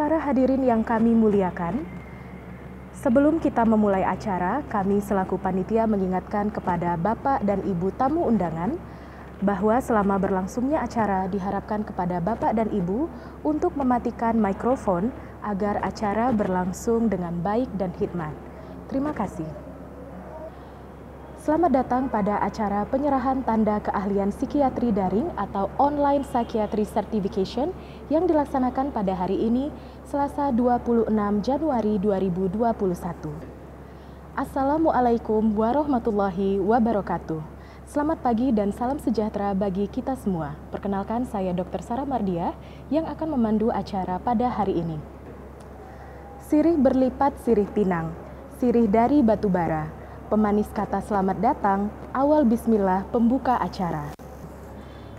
Para hadirin yang kami muliakan, sebelum kita memulai acara, kami selaku panitia mengingatkan kepada Bapak dan Ibu tamu undangan bahwa selama berlangsungnya acara diharapkan kepada Bapak dan Ibu untuk mematikan mikrofon agar acara berlangsung dengan baik dan hikmat. Terima kasih. Selamat datang pada acara penyerahan tanda keahlian psikiatri daring atau Online Psychiatry Certification yang dilaksanakan pada hari ini, Selasa 26 Januari 2021. Assalamualaikum warahmatullahi wabarakatuh. Selamat pagi dan salam sejahtera bagi kita semua. Perkenalkan, saya Dr. Sarah Mardiah yang akan memandu acara pada hari ini. Sirih berlipat sirih pinang, sirih dari batu bara. Pemanis kata selamat datang, awal bismillah pembuka acara.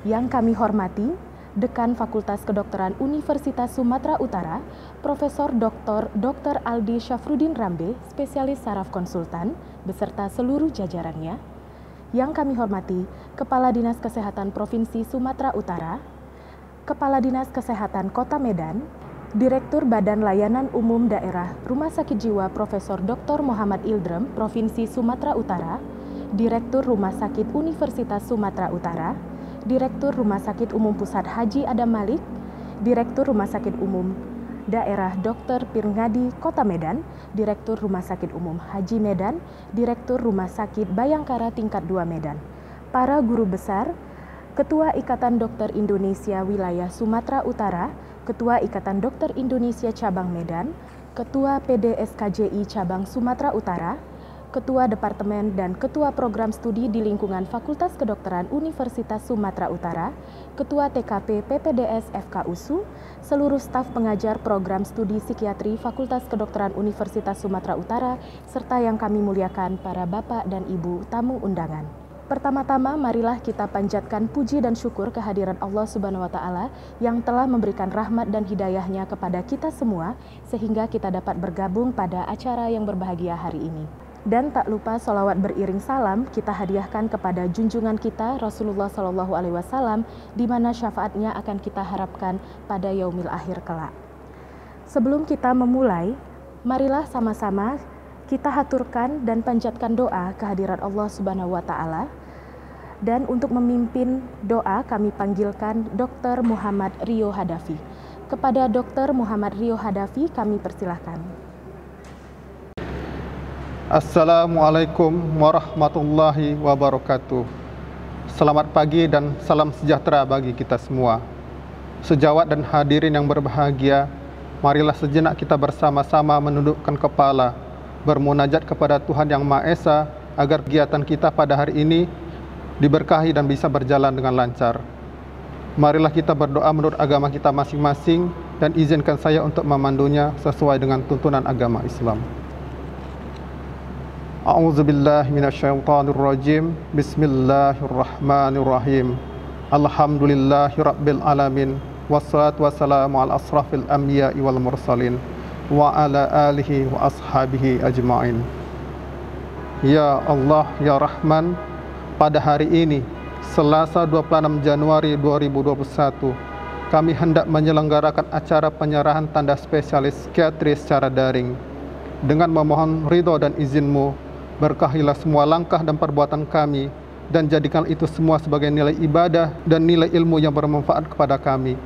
Yang kami hormati, Dekan Fakultas Kedokteran Universitas Sumatera Utara, Profesor Dr. Aldi Syafruddin Rambe, spesialis saraf konsultan, beserta seluruh jajarannya. Yang kami hormati, Kepala Dinas Kesehatan Provinsi Sumatera Utara, Kepala Dinas Kesehatan Kota Medan, Direktur Badan Layanan Umum Daerah Rumah Sakit Jiwa Profesor Dr. Muhammad Ildrem, Provinsi Sumatera Utara, Direktur Rumah Sakit Universitas Sumatera Utara, Direktur Rumah Sakit Umum Pusat Haji Adam Malik, Direktur Rumah Sakit Umum Daerah Dr. Pirngadi Kota Medan, Direktur Rumah Sakit Umum Haji Medan, Direktur Rumah Sakit Bayangkara Tingkat 2 Medan, para guru besar, Ketua Ikatan Dokter Indonesia Wilayah Sumatera Utara, Ketua Ikatan Dokter Indonesia Cabang Medan, Ketua PDSKJI Cabang Sumatera Utara, Ketua Departemen dan Ketua Program Studi di lingkungan Fakultas Kedokteran Universitas Sumatera Utara, Ketua TKP PPDS FKUSU, seluruh staf pengajar Program Studi Psikiatri Fakultas Kedokteran Universitas Sumatera Utara, serta yang kami muliakan para Bapak dan Ibu tamu undangan. Pertama-tama, marilah kita panjatkan puji dan syukur kehadiran Allah Subhanahu wa Ta'ala yang telah memberikan rahmat dan hidayahnya kepada kita semua, sehingga kita dapat bergabung pada acara yang berbahagia hari ini. Dan tak lupa sholawat beriring salam kita hadiahkan kepada junjungan kita Rasulullah SAW, di mana syafaatnya akan kita harapkan pada yaumil akhir kelak. Sebelum kita memulai, marilah sama-sama kita haturkan dan panjatkan doa kehadirat Allah Subhanahu wa Ta'ala. Dan untuk memimpin doa kami panggilkan Dr. Muhammad Rio Hadafi. Kepada Dr. Muhammad Rio Hadafi kami persilahkan. Assalamualaikum warahmatullahi wabarakatuh. Selamat pagi dan salam sejahtera bagi kita semua. Sejawat dan hadirin yang berbahagia, marilah sejenak kita bersama-sama menundukkan kepala, bermunajat kepada Tuhan Yang Maha Esa agar kegiatan kita pada hari ini diberkahi dan bisa berjalan dengan lancar. Marilah kita berdoa menurut agama kita masing-masing dan izinkan saya untuk memandunya sesuai dengan tuntunan agama Islam. A'udzubillahi minasyaitonirrajim. Bismillahirrahmanirrahim. Alhamdulillahirabbil alamin. Wassalatu wassalamu ala asrafil anbiya'i wal mursalin wa ala alihi wa ashabihi ajma'in. Ya Allah, Ya Rahman, pada hari ini, Selasa 26 Januari 2021, kami hendak menyelenggarakan acara penyerahan tanda spesialis psikiatri secara daring. Dengan memohon ridho dan izin-Mu, berkahilah semua langkah dan perbuatan kami, dan jadikan itu semua sebagai nilai ibadah dan nilai ilmu yang bermanfaat kepada kami.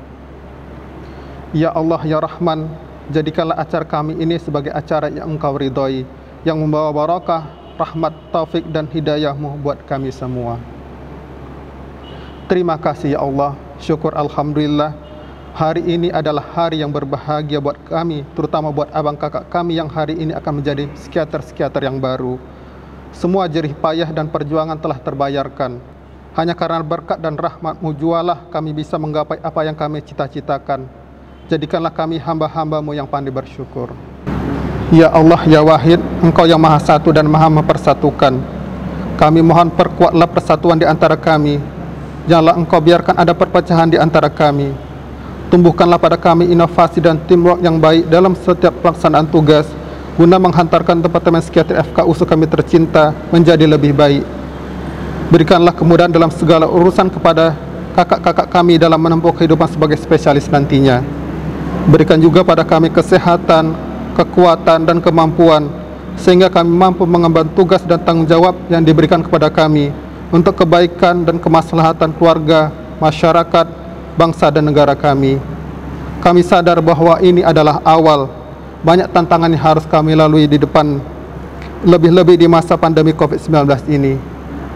Ya Allah, Ya Rahman, jadikanlah acara kami ini sebagai acara yang Engkau ridhoi, yang membawa barakah, rahmat, taufik dan hidayah-Mu buat kami semua. Terima kasih ya Allah, syukur alhamdulillah. Hari ini adalah hari yang berbahagia buat kami, terutama buat abang kakak kami yang hari ini akan menjadi psikiater-psikiater yang baru. Semua jerih payah dan perjuangan telah terbayarkan. Hanya karena berkat dan rahmat-Mu jualah kami bisa menggapai apa yang kami cita-citakan. Jadikanlah kami hamba-hamba-Mu yang pandai bersyukur. Ya Allah, Ya Wahid, Engkau yang Maha Satu dan Maha Mempersatukan. Kami mohon perkuatlah persatuan di antara kami. Janganlah Engkau biarkan ada perpecahan di antara kami. Tumbuhkanlah pada kami inovasi dan teamwork yang baik dalam setiap pelaksanaan tugas, guna menghantarkan Departemen Psikiatri FKUSU kami tercinta menjadi lebih baik. Berikanlah kemudahan dalam segala urusan kepada kakak-kakak kami dalam menempuh kehidupan sebagai spesialis nantinya. Berikan juga pada kami kesehatan, kekuatan, dan kemampuan, sehingga kami mampu mengemban tugas dan tanggung jawab yang diberikan kepada kami untuk kebaikan dan kemaslahatan keluarga, masyarakat, bangsa, dan negara kami. Kami sadar bahwa ini adalah awal banyak tantangan yang harus kami lalui di depan, lebih-lebih di masa pandemi COVID-19 ini.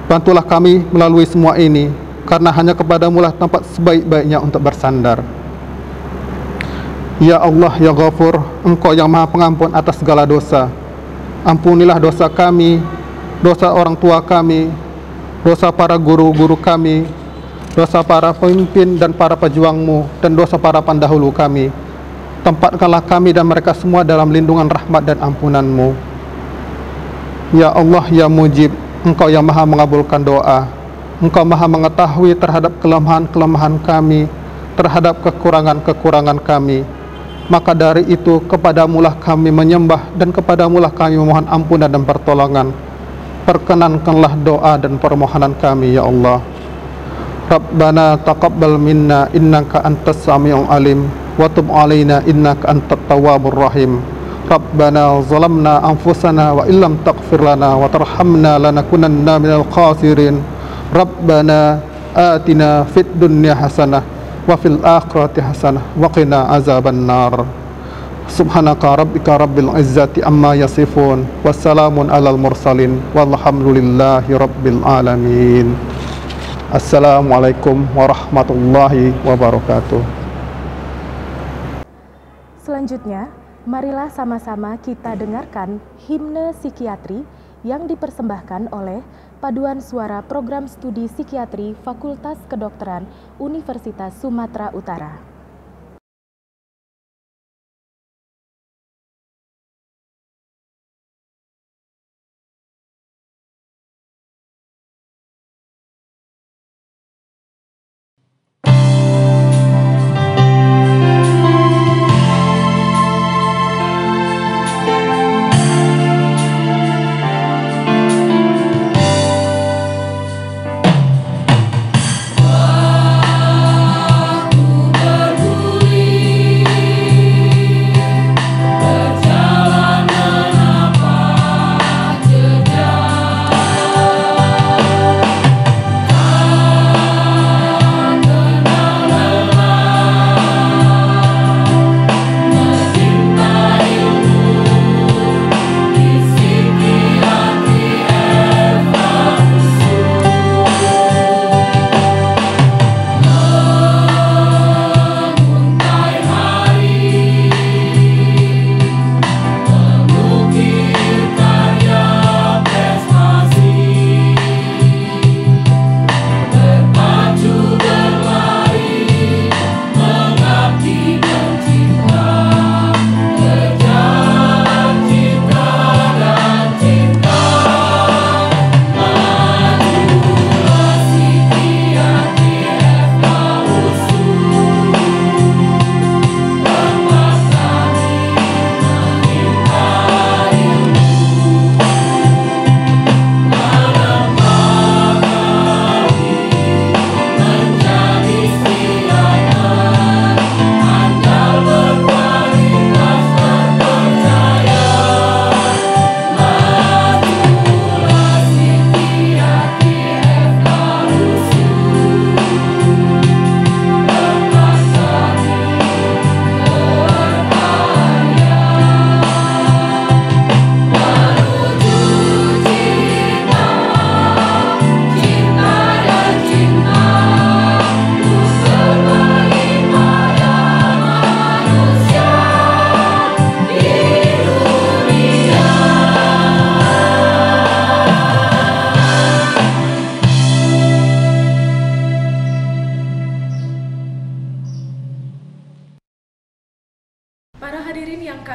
Bantulah kami melalui semua ini, karena hanya kepadamu lah tempat sebaik-baiknya untuk bersandar. Ya Allah, Ya Ghafur, Engkau yang Maha Pengampun atas segala dosa. Ampunilah dosa kami, dosa orang tua kami, dosa para guru-guru kami, dosa para pemimpin dan para pejuang-Mu, dan dosa para pendahulu kami. Tempatkanlah kami dan mereka semua dalam lindungan rahmat dan ampunan-Mu. Ya Allah, Ya Mujib, Engkau yang Maha mengabulkan doa. Engkau Maha mengetahui terhadap kelemahan-kelemahan kami, terhadap kekurangan-kekurangan kami. Maka dari itu kepadamulah kami menyembah dan kepadamulah kami memohon ampunan dan pertolongan. Perkenankanlah doa dan permohonan kami, ya Allah. Rabbana taqabbal minna innaka antas sami'ul alim wa tub alaina innaka antat tawwabur rahim. Rabbana zalamna anfusana wa illam taghfir lana wa tarhamna lanakunanna minal khasirin. Rabbana atina fid dunya hasanah wa fil akhirati hasanah wa qina azaban nar. Subhanaka rabbika rabbil izzati amma yasifun, wassalamun alal mursalin, walhamdulillahi rabbil alamin. Assalamualaikum warahmatullahi wabarakatuh. Selanjutnya, marilah sama-sama kita dengarkan himne psikiatri yang dipersembahkan oleh Paduan Suara Program Studi Psikiatri Fakultas Kedokteran Universitas Sumatera Utara.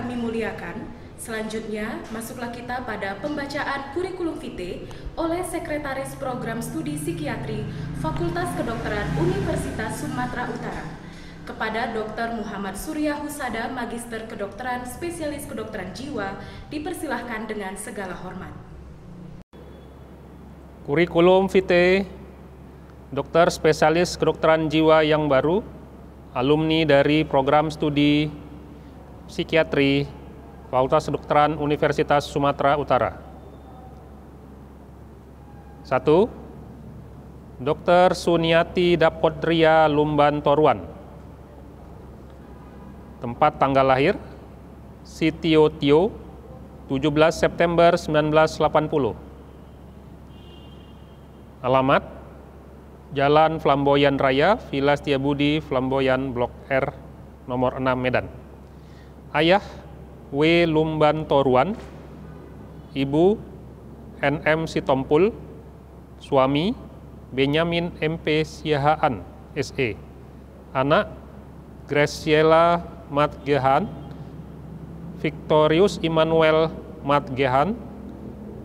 kami muliakan, selanjutnya masuklah kita pada pembacaan kurikulum vitae oleh Sekretaris Program Studi Psikiatri Fakultas Kedokteran Universitas Sumatera Utara kepada Dr. Muhammad Surya Husada, Magister Kedokteran Spesialis Kedokteran Jiwa, dipersilahkan dengan segala hormat. Kurikulum vitae Dokter Spesialis Kedokteran Jiwa yang baru alumni dari program studi psikiatri Fakultas Kedokteran Universitas Sumatera Utara. 1. Dr. Suniati Dapotria Lumban Toruan. Tempat tanggal lahir Sitio Tio 17 September 1980. Alamat Jalan Flamboyan Raya, Villa Setiabudi, Flamboyan, Blok R, nomor 6, Medan. Ayah W. Lumban Toruan, Ibu NM Sitompul, suami Benyamin MP Siahaan, SE. Anak Graciela Matgehan, Victorius Immanuel Matgehan,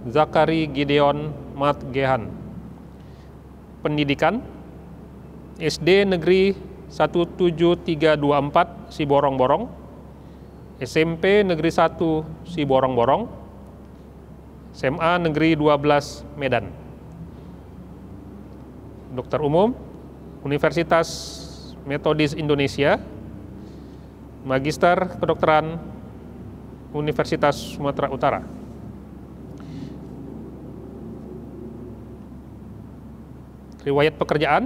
Zakari Gideon Matgehan. Pendidikan SD Negeri 17324 Siborong-Borong, SMP Negeri 1 Siborong-Borong, SMA Negeri 12 Medan. Dokter umum Universitas Metodis Indonesia, Magister Kedokteran Universitas Sumatera Utara. Riwayat pekerjaan,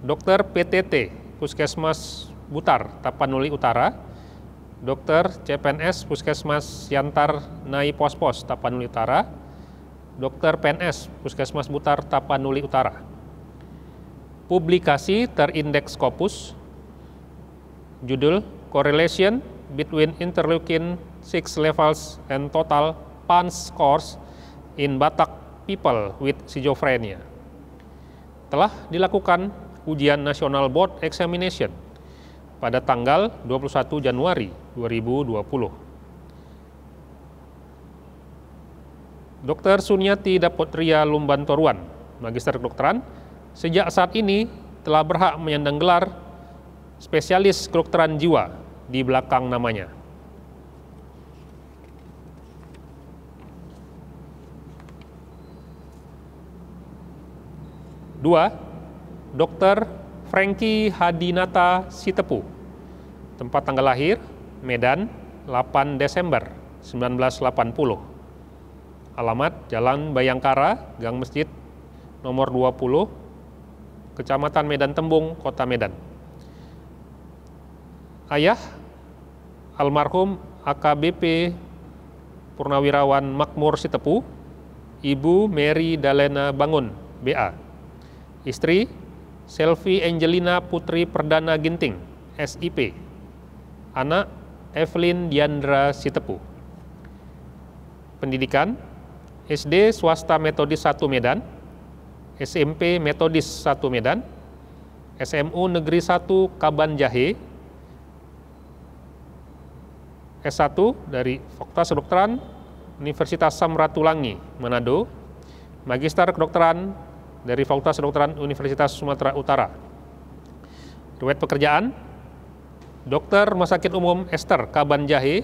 Dokter PTT Puskesmas Butar, Tapanuli Utara, Dokter CPNS Puskesmas Siantar Nai Pospos, Tapanuli Utara, Dokter PNS Puskesmas Butar, Tapanuli Utara. Publikasi terindeks Scopus, judul Correlation between Interleukin 6 Levels and Total PANSS Scores in Batak People with Schizophrenia. Telah dilakukan ujian National Board Examination pada tanggal 21 Januari 2020. Dr. Suniati Dapotria Lumban Toruan, Magister Kedokteran, sejak saat ini telah berhak menyandang gelar spesialis kedokteran jiwa di belakang namanya. Dua, Dr. Franky Hadinata Sitepu, tempat tanggal lahir Medan 8 Desember 1980. Alamat Jalan Bayangkara, Gang Masjid nomor 20, Kecamatan Medan Tembung, Kota Medan. Ayah almarhum AKBP Purnawirawan Makmur Sitepu, Ibu Mary Dalena Bangun, BA. Istri Selvi Angelina Putri Perdana Ginting, SIP. Anak Evelyn Diandra Sitepu. Pendidikan SD Swasta Metodis 1 Medan, SMP Metodis 1 Medan, SMU Negeri 1 Kaban Jahe, S1 dari Fakultas Kedokteran Universitas Samratulangi, Manado, Magister Kedokteran dari Fakultas Kedokteran Universitas Sumatera Utara. Riwayat pekerjaan, Dokter Rumah Sakit Umum Ester Kaban Jahe,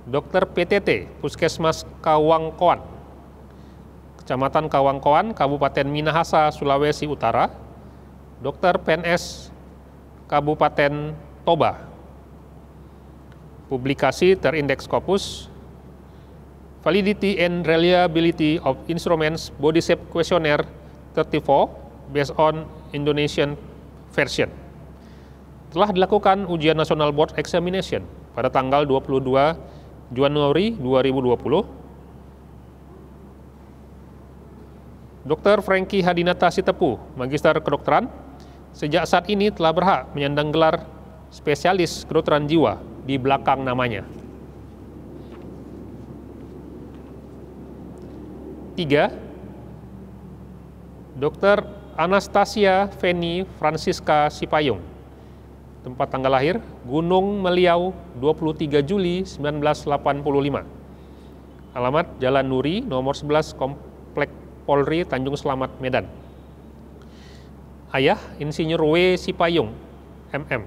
Dokter PTT Puskesmas Kawangkoan, Kecamatan Kawangkoan, Kabupaten Minahasa, Sulawesi Utara, Dokter PNS Kabupaten Toba. Publikasi terindeks Scopus, Validity and Reliability of Instruments Body Shape Questionnaire 34 based on Indonesian version. Telah dilakukan ujian National Board Examination pada tanggal 22 Januari 2020. Dr. Franky Hadinata Sitepu, Magister Kedokteran, sejak saat ini telah berhak menyandang gelar spesialis kedokteran jiwa di belakang namanya. 3. Dr. Anastasia Feni Francisca Sipayung, tempat tanggal lahir Gunung Meliau 23 Juli 1985. Alamat Jalan Nuri nomor 11 Komplek Polri Tanjung Selamat, Medan. Ayah Insinyur W. Sipayung, MM.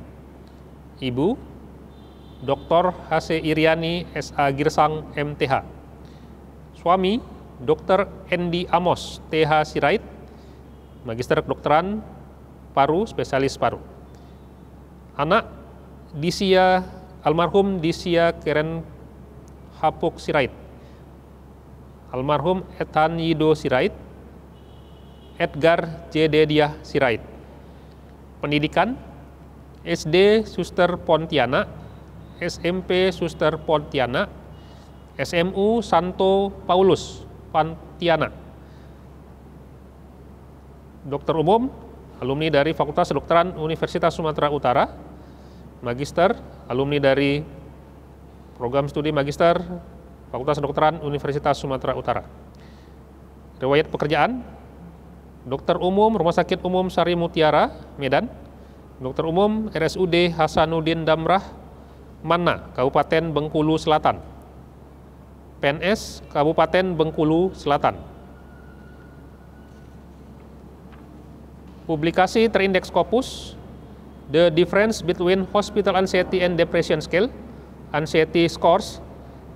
Ibu Dr. H.C. Iriani, S.A. Girsang, MTH. Suami Dr. Endi Amos, TH Sirait, Magister Kedokteran Paru, Spesialis Paru. Anak almarhum Disia Keren Hapuk Sirait, almarhum Ethan Yido Sirait, Edgar J. Dediah Sirait. Pendidikan SD Suster Pontianak, SMP Suster Pontianak, SMU Santo Paulus Pontianak. Dokter umum, alumni dari Fakultas Kedokteran Universitas Sumatera Utara. Magister, alumni dari program studi Magister Fakultas Kedokteran Universitas Sumatera Utara. Riwayat pekerjaan, Dokter umum Rumah Sakit Umum Sari Mutiara, Medan. Dokter umum RSUD Hasanuddin Damrah, Mana, Kabupaten Bengkulu Selatan. PNS, Kabupaten Bengkulu Selatan. Publikasi terindeks Scopus, The Difference Between Hospital Anxiety and Depression Scale, Anxiety Scores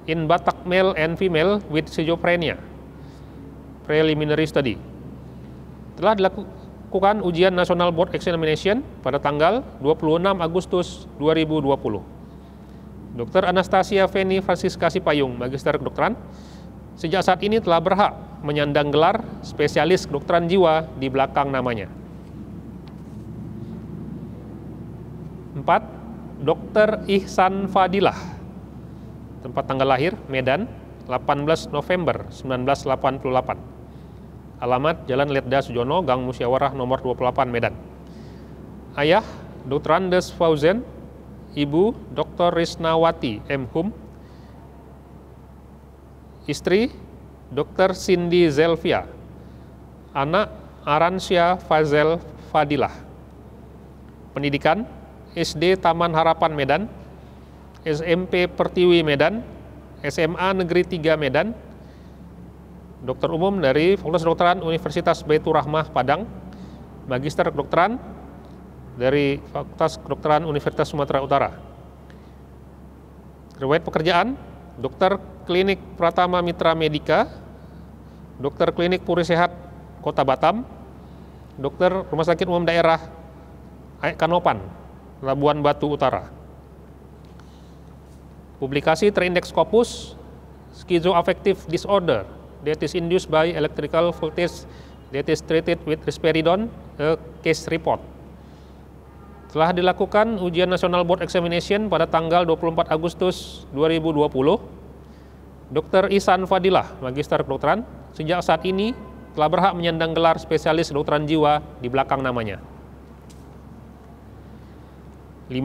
in Batak Male and Female with Schizophrenia, Preliminary Study. Telah dilakukan ujian National Board Examination pada tanggal 26 Agustus 2020. Dr. Anastasia Feni Francisca Sipayung, Magister Kedokteran, sejak saat ini telah berhak menyandang gelar spesialis kedokteran jiwa di belakang namanya. 4. Dr. Ihsan Fadilah, tempat tanggal lahir Medan, 18 November 1988. Alamat Jalan Letda Sujono, Gang Musyawarah nomor 28 Medan. Ayah Dr. Andes Fauzen, Ibu Dr. Risnawati M. Hum, istri Dr. Cindy Zelvia, anak Aransya Fazel Fadilah. Pendidikan SD Taman Harapan Medan, SMP Pertiwi Medan, SMA Negeri 3 Medan. Dokter umum dari Fakultas Kedokteran Universitas Baitur Rahmah Padang. Magister Kedokteran dari Fakultas Kedokteran Universitas Sumatera Utara. Riwayat pekerjaan, Dokter Klinik Pratama Mitra Medika, Dokter Klinik Puri Sehat Kota Batam, Dokter Rumah Sakit Umum Daerah Kanopan, Labuan Batu Utara. Publikasi terindeks Scopus, Schizoaffective Disorder that is induced by electrical voltage that is treated with risperidone, a case report. Telah dilakukan ujian National Board Examination pada tanggal 24 Agustus 2020. Dr. Ihsan Fadilah, Magister Kedokteran, sejak saat ini telah berhak menyandang gelar spesialis kedokteran jiwa di belakang namanya. 5.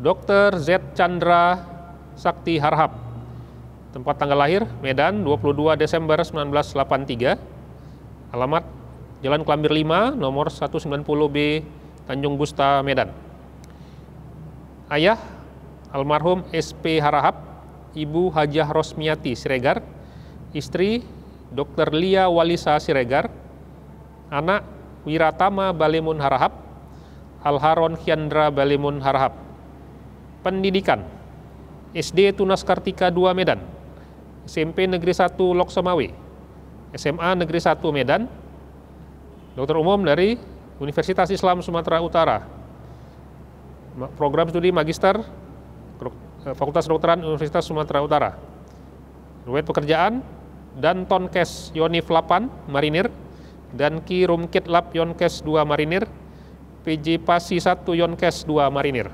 Dr. Z. Chandra Sakti Harhab, tempat tanggal lahir Medan, 22 Desember 1983. Alamat Jalan Klambir 5, nomor 190B, Tanjung Gusta, Medan. Ayah almarhum SP Harahap, Ibu Hajah Rosmiati Siregar, istri Dr. Lia Walisa Siregar, anak Wiratama Balimun Harahap, Alharon Hyandra Balimun Harahap. Pendidikan SD Tunas Kartika 2 Medan, SMP Negeri 1 Loksemawe, SMA Negeri 1 Medan. Dokter umum dari Universitas Islam Sumatera Utara. Program studi Magister Fakultas Kedokteran Universitas Sumatera Utara. Riwayat pekerjaan, Danton Kes Yonif 8 Marinir, dan Ki Rumkit Lab Yonkes 2 Marinir, PJ Pasi 1 Yonkes 2 Marinir.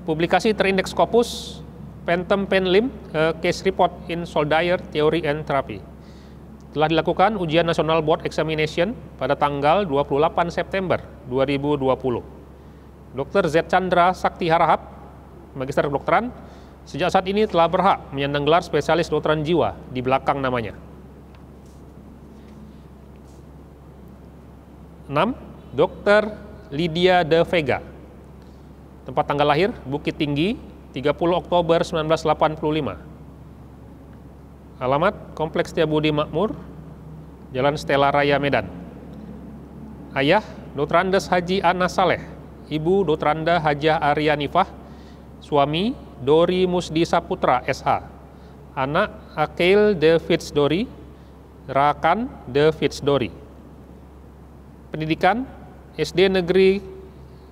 Publikasi terindeks Scopus, Phantom Pain Limb, Case Report in Soldier Theory and Therapy. Telah dilakukan ujian National Board Examination pada tanggal 28 September 2020. Dr. Z. Chandra Sakti Harahap, Magister Kedokteran, sejak saat ini telah berhak menyandang gelar spesialis kedokteran jiwa di belakang namanya. 6. Dr. Lydia De Vega, tempat tanggal lahir Bukit Tinggi, 30 Oktober 1985. Alamat Kompleks Setiabudi Makmur, Jalan Stella Raya, Medan. Ayah Dr. Andes Haji Anas Saleh, Ibu Dr. Anda Hajah Aryanifah, suami Dori Musdi Saputra SH, anak Akil De Fitzdory, Rakan De Fitzdory. Pendidikan SD Negeri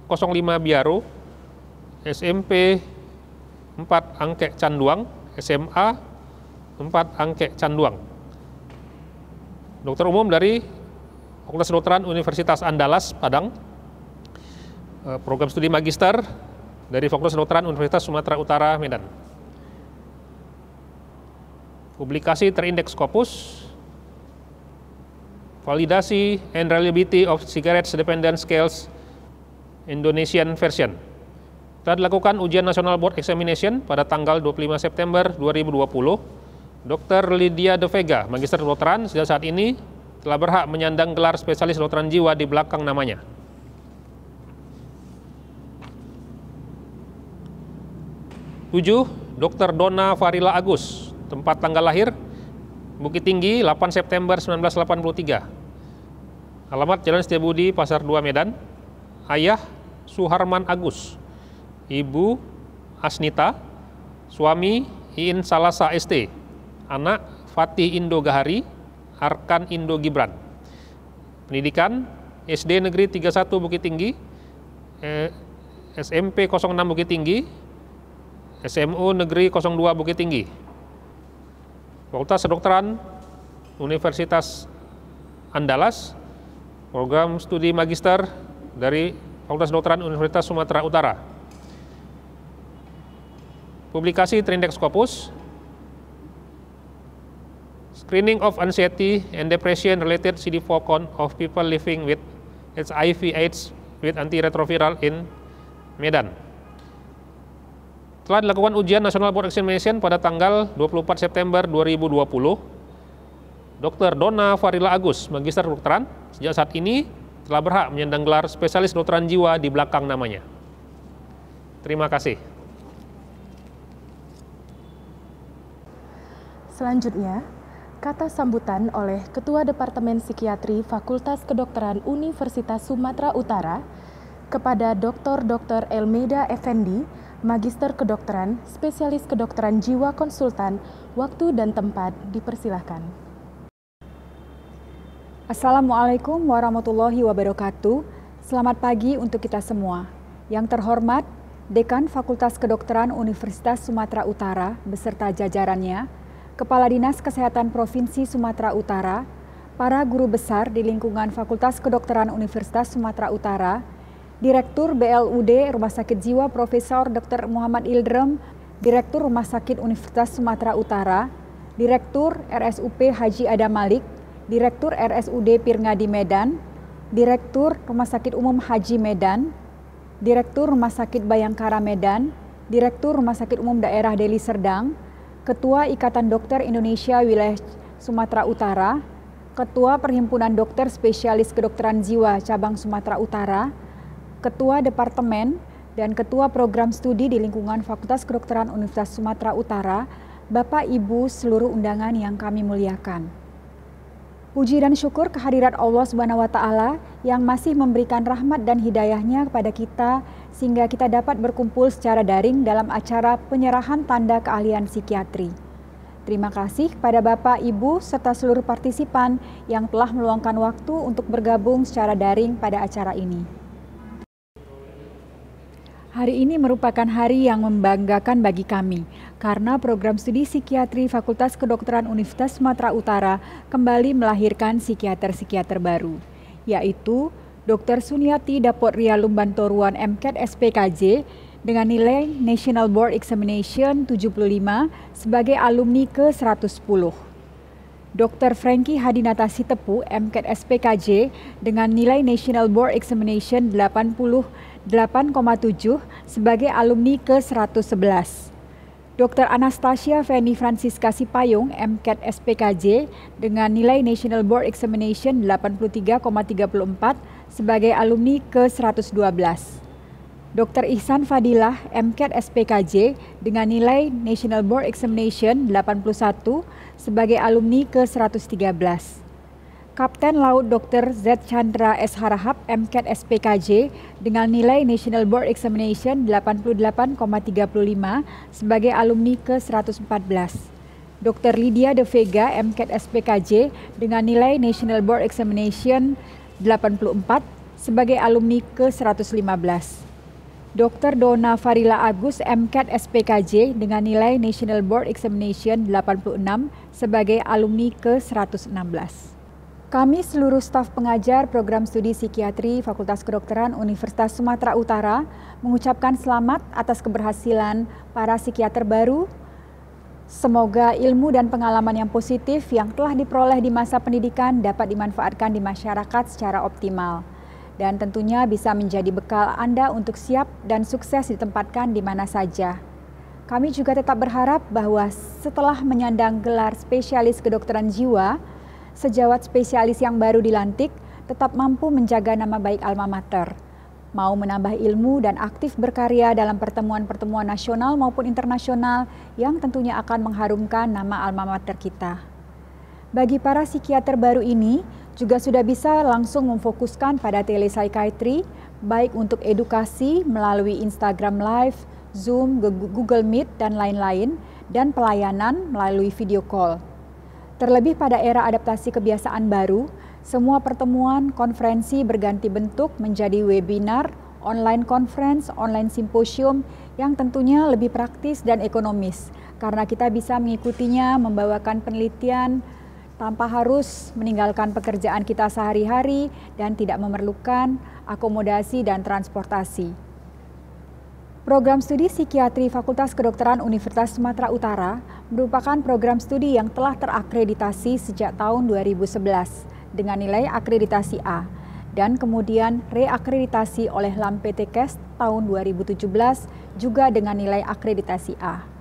05 Biaro, SMP 4 Angke Canduang, SMA 4 Angke Canduang. Dokter umum dari Fakultas Kedokteran Universitas Andalas, Padang. Program studi magister dari Fakultas Kedokteran Universitas Sumatera Utara, Medan. Publikasi terindeks Scopus. Validasi and reliability of cigarettes dependent scales Indonesian version. Telah dilakukan ujian nasional board examination pada tanggal 25 September 2020. Dr. Lydia De Vega, Magister Kedokteran, sejak saat ini telah berhak menyandang gelar spesialis kedokteran jiwa di belakang namanya. Dr. Dona Farila Agus, tempat tanggal lahir Bukit Tinggi 8 September 1983. Alamat Jalan Setiabudi, Pasar 2, Medan. Ayah Suharman Agus, Ibu Asnita, suami Iin Salasa ST, anak Fatih Indo Gahari, Arkan Indo Gibran. Pendidikan SD Negeri 31 Bukit Tinggi, SMP 06 Bukit Tinggi, SMU Negeri 02 Bukit Tinggi. Fakultas Kedokteran Universitas Andalas, program studi magister dari Fakultas Kedokteran Universitas Sumatera Utara. Publikasi terindeks Scopus. Screening of anxiety and depression related CD4 count of people living with HIV/AIDS with antiretroviral in Medan. Telah dilakukan ujian nasional board examination pada tanggal 24 September 2020. Dr. Dona Farila Agus, Magister Kedokteran, sejak saat ini telah berhak menyandang gelar spesialis kedokteran jiwa di belakang namanya. Terima kasih. Selanjutnya, kata sambutan oleh Ketua Departemen Psikiatri Fakultas Kedokteran Universitas Sumatera Utara kepada Dr. Elmeida Effendi, Magister Kedokteran, Spesialis Kedokteran Jiwa Konsultan. Waktu dan tempat dipersilahkan. Assalamualaikum warahmatullahi wabarakatuh. Selamat pagi untuk kita semua. Yang terhormat, Dekan Fakultas Kedokteran Universitas Sumatera Utara beserta jajarannya, Kepala Dinas Kesehatan Provinsi Sumatera Utara, para guru besar di lingkungan Fakultas Kedokteran Universitas Sumatera Utara, Direktur BLUD Rumah Sakit Jiwa Profesor Dr. Muhammad Ildrem, Direktur Rumah Sakit Universitas Sumatera Utara, Direktur RSUP Haji Adam Malik, Direktur RSUD Pirngadi Medan, Direktur Rumah Sakit Umum Haji Medan, Direktur Rumah Sakit Bayangkara Medan, Direktur Rumah Sakit Umum Daerah Deli Serdang, Ketua Ikatan Dokter Indonesia Wilayah Sumatera Utara, Ketua Perhimpunan Dokter Spesialis Kedokteran Jiwa Cabang Sumatera Utara, Ketua Departemen dan Ketua Program Studi di lingkungan Fakultas Kedokteran Universitas Sumatera Utara, Bapak Ibu seluruh undangan yang kami muliakan. Puji dan syukur kehadirat Allah Subhanahu wa Ta'ala yang masih memberikan rahmat dan hidayahnya kepada kita sehingga kita dapat berkumpul secara daring dalam acara penyerahan tanda keahlian psikiatri. Terima kasih kepada Bapak, Ibu, serta seluruh partisipan yang telah meluangkan waktu untuk bergabung secara daring pada acara ini. Hari ini merupakan hari yang membanggakan bagi kami, karena program studi psikiatri Fakultas Kedokteran Universitas Sumatera Utara kembali melahirkan psikiater-psikiater baru, yaitu Dr. Suniati Dapot Ria Lumbantoruan MCAT SPKJ dengan nilai National Board Examination 75 sebagai alumni ke-110. Dr. Frankie Hadinata Sitepu MCAT SPKJ dengan nilai National Board Examination 88,7 sebagai alumni ke-111. Dr. Anastasia Feni Francisca Sipayung MCAT SPKJ dengan nilai National Board Examination 83,34 sebagai alumni ke-112. Dr. Ihsan Fadilah MCAT SPKJ dengan nilai National Board Examination 81 sebagai alumni ke-113. Kapten Laut Dr. Z. Chandra S. Harahap MCAT SPKJ dengan nilai National Board Examination 88,35 sebagai alumni ke-114. Dr. Lydia De Vega MCAT SPKJ dengan nilai National Board Examination 84 sebagai alumni ke-115. Dr. Dona Farila Agus MCAT SPKJ dengan nilai National Board Examination 86 sebagai alumni ke-116. Kami seluruh staf pengajar program studi psikiatri Fakultas Kedokteran Universitas Sumatera Utara mengucapkan selamat atas keberhasilan para psikiater baru. Semoga ilmu dan pengalaman yang positif yang telah diperoleh di masa pendidikan dapat dimanfaatkan di masyarakat secara optimal. Dan tentunya bisa menjadi bekal Anda untuk siap dan sukses ditempatkan di mana saja. Kami juga tetap berharap bahwa setelah menyandang gelar spesialis kedokteran jiwa, sejawat spesialis yang baru dilantik tetap mampu menjaga nama baik alma mater, mau menambah ilmu dan aktif berkarya dalam pertemuan-pertemuan nasional maupun internasional yang tentunya akan mengharumkan nama alma mater kita. Bagi para psikiater baru ini, juga sudah bisa langsung memfokuskan pada telepsychiatry, baik untuk edukasi melalui Instagram Live, Zoom, Google Meet, dan lain-lain, dan pelayanan melalui video call. Terlebih pada era adaptasi kebiasaan baru, semua pertemuan, konferensi berganti bentuk menjadi webinar, online conference, online simposium yang tentunya lebih praktis dan ekonomis, karena kita bisa mengikutinya membawakan penelitian, tanpa harus meninggalkan pekerjaan kita sehari-hari dan tidak memerlukan akomodasi dan transportasi. Program studi psikiatri Fakultas Kedokteran Universitas Sumatera Utara merupakan program studi yang telah terakreditasi sejak tahun 2011 dengan nilai akreditasi A dan kemudian reakreditasi oleh LAMPTKes tahun 2017 juga dengan nilai akreditasi A.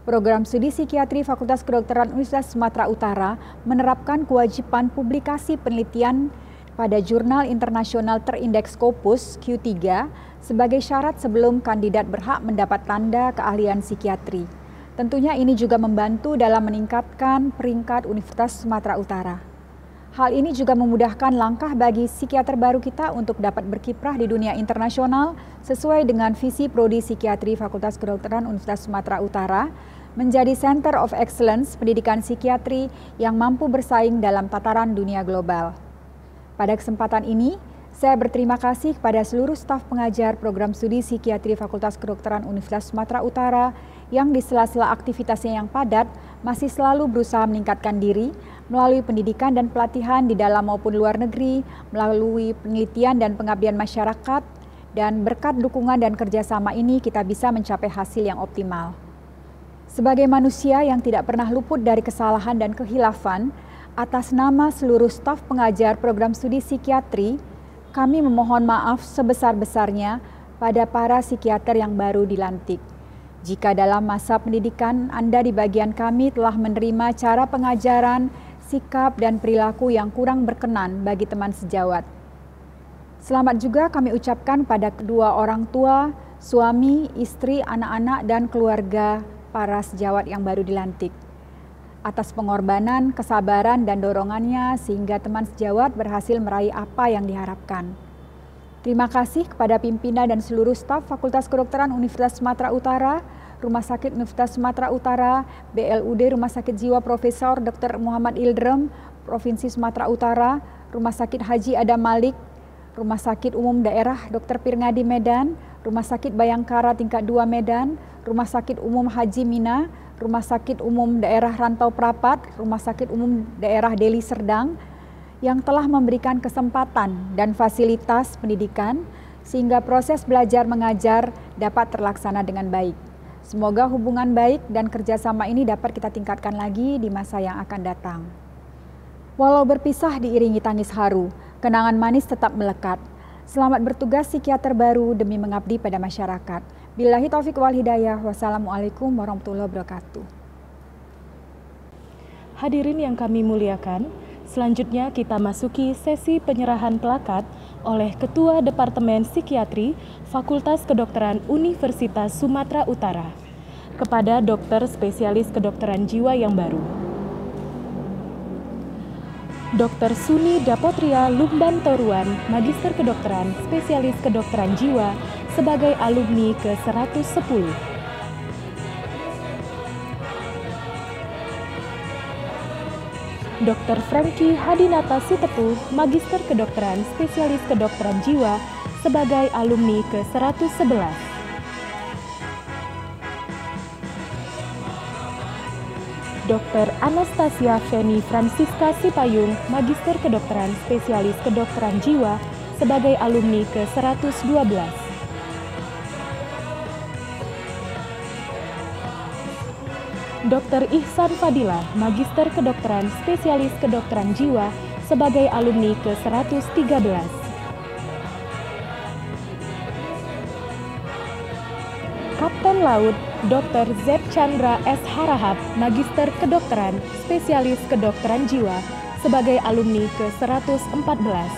Program studi psikiatri Fakultas Kedokteran Universitas Sumatera Utara menerapkan kewajiban publikasi penelitian pada jurnal internasional terindeks Scopus Q3 sebagai syarat sebelum kandidat berhak mendapat tanda keahlian psikiatri. Tentunya ini juga membantu dalam meningkatkan peringkat Universitas Sumatera Utara. Hal ini juga memudahkan langkah bagi psikiater baru kita untuk dapat berkiprah di dunia internasional sesuai dengan visi Prodi Psikiatri Fakultas Kedokteran Universitas Sumatera Utara menjadi Center of Excellence pendidikan psikiatri yang mampu bersaing dalam tataran dunia global. Pada kesempatan ini, saya berterima kasih kepada seluruh staf pengajar program studi psikiatri Fakultas Kedokteran Universitas Sumatera Utara yang di sela-sela aktivitasnya yang padat masih selalu berusaha meningkatkan diri melalui pendidikan dan pelatihan di dalam maupun luar negeri, melalui penelitian dan pengabdian masyarakat, dan berkat dukungan dan kerjasama ini kita bisa mencapai hasil yang optimal. Sebagai manusia yang tidak pernah luput dari kesalahan dan kehilafan, atas nama seluruh staf pengajar program studi psikiatri, kami memohon maaf sebesar-besarnya pada para psikiater yang baru dilantik. Jika dalam masa pendidikan Anda di bagian kami telah menerima cara pengajaran, sikap, dan perilaku yang kurang berkenan bagi teman sejawat. Selamat juga kami ucapkan pada kedua orang tua, suami, istri, anak-anak, dan keluarga para sejawat yang baru dilantik. Atas pengorbanan, kesabaran, dan dorongannya sehingga teman sejawat berhasil meraih apa yang diharapkan. Terima kasih kepada pimpinan dan seluruh staf Fakultas Kedokteran Universitas Sumatera Utara, Rumah Sakit Universitas Sumatera Utara, BLUD Rumah Sakit Jiwa Profesor Dr. Muhammad Ildrem, Provinsi Sumatera Utara, Rumah Sakit Haji Adam Malik, Rumah Sakit Umum Daerah Dr. Pirngadi Medan, Rumah Sakit Bayangkara Tingkat 2 Medan, Rumah Sakit Umum Haji Mina, Rumah Sakit Umum Daerah Rantau Prapat, Rumah Sakit Umum Daerah Deli Serdang, yang telah memberikan kesempatan dan fasilitas pendidikan sehingga proses belajar mengajar dapat terlaksana dengan baik. Semoga hubungan baik dan kerjasama ini dapat kita tingkatkan lagi di masa yang akan datang. Walau berpisah diiringi tangis haru, kenangan manis tetap melekat. Selamat bertugas psikiater baru demi mengabdi pada masyarakat. Billahi taufiq wal hidayah. Wassalamualaikum warahmatullahi wabarakatuh. Hadirin yang kami muliakan, selanjutnya kita masuki sesi penyerahan plakat oleh Ketua Departemen Psikiatri Fakultas Kedokteran Universitas Sumatera Utara kepada dokter spesialis kedokteran jiwa yang baru. Dr. Suni Dapotria Lumban Toruan, Magister Kedokteran, Spesialis Kedokteran Jiwa sebagai alumni ke-110. Dr. Franky Hadinata Sutepu, Magister Kedokteran Spesialis Kedokteran Jiwa sebagai alumni ke-111. Dr. Anastasia Feni Francisca Sipayung, Magister Kedokteran Spesialis Kedokteran Jiwa sebagai alumni ke-112. Dr. Ihsan Fadila, Magister Kedokteran Spesialis Kedokteran Jiwa sebagai alumni ke-113. Kapten Laut Dr. Z. Chandra S. Harahap, Magister Kedokteran Spesialis Kedokteran Jiwa sebagai alumni ke-114.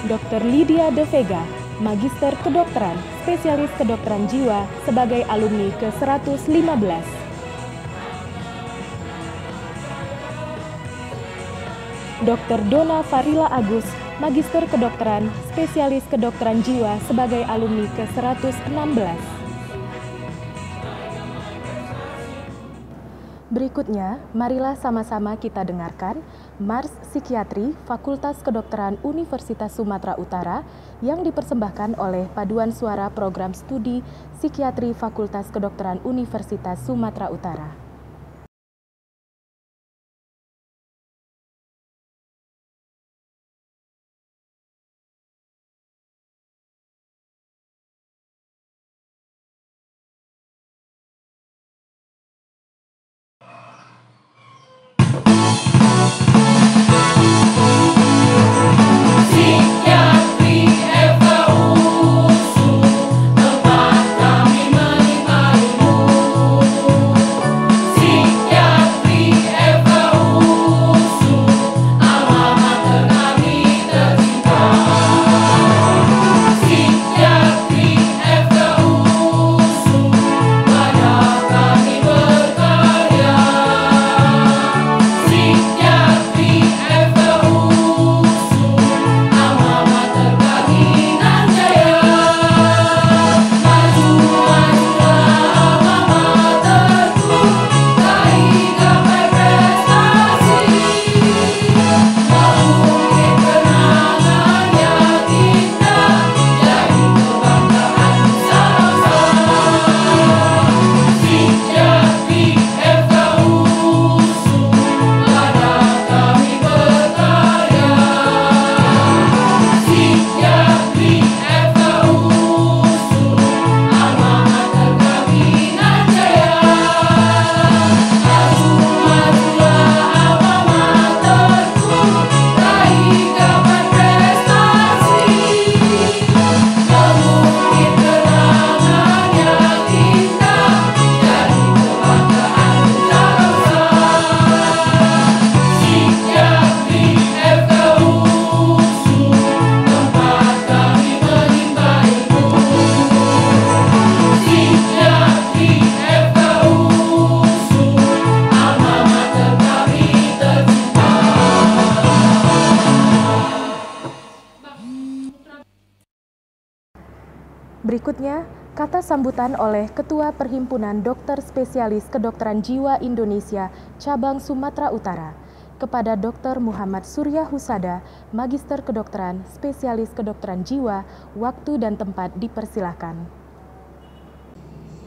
Dr. Lydia De Vega, Magister Kedokteran Spesialis Kedokteran Jiwa sebagai alumni ke-115. Dr. Dona Farila Agus, Magister Kedokteran Spesialis Kedokteran Jiwa sebagai alumni ke-116. Berikutnya, marilah sama-sama kita dengarkan Mars Psikiatri Fakultas Kedokteran Universitas Sumatera Utara yang dipersembahkan oleh Paduan Suara Program Studi Psikiatri Fakultas Kedokteran Universitas Sumatera Utara. Berikutnya, kata sambutan oleh Ketua Perhimpunan Dokter Spesialis Kedokteran Jiwa Indonesia Cabang Sumatera Utara kepada Dr. Muhammad Surya Husada, Magister Kedokteran Spesialis Kedokteran Jiwa. Waktu dan tempat dipersilahkan.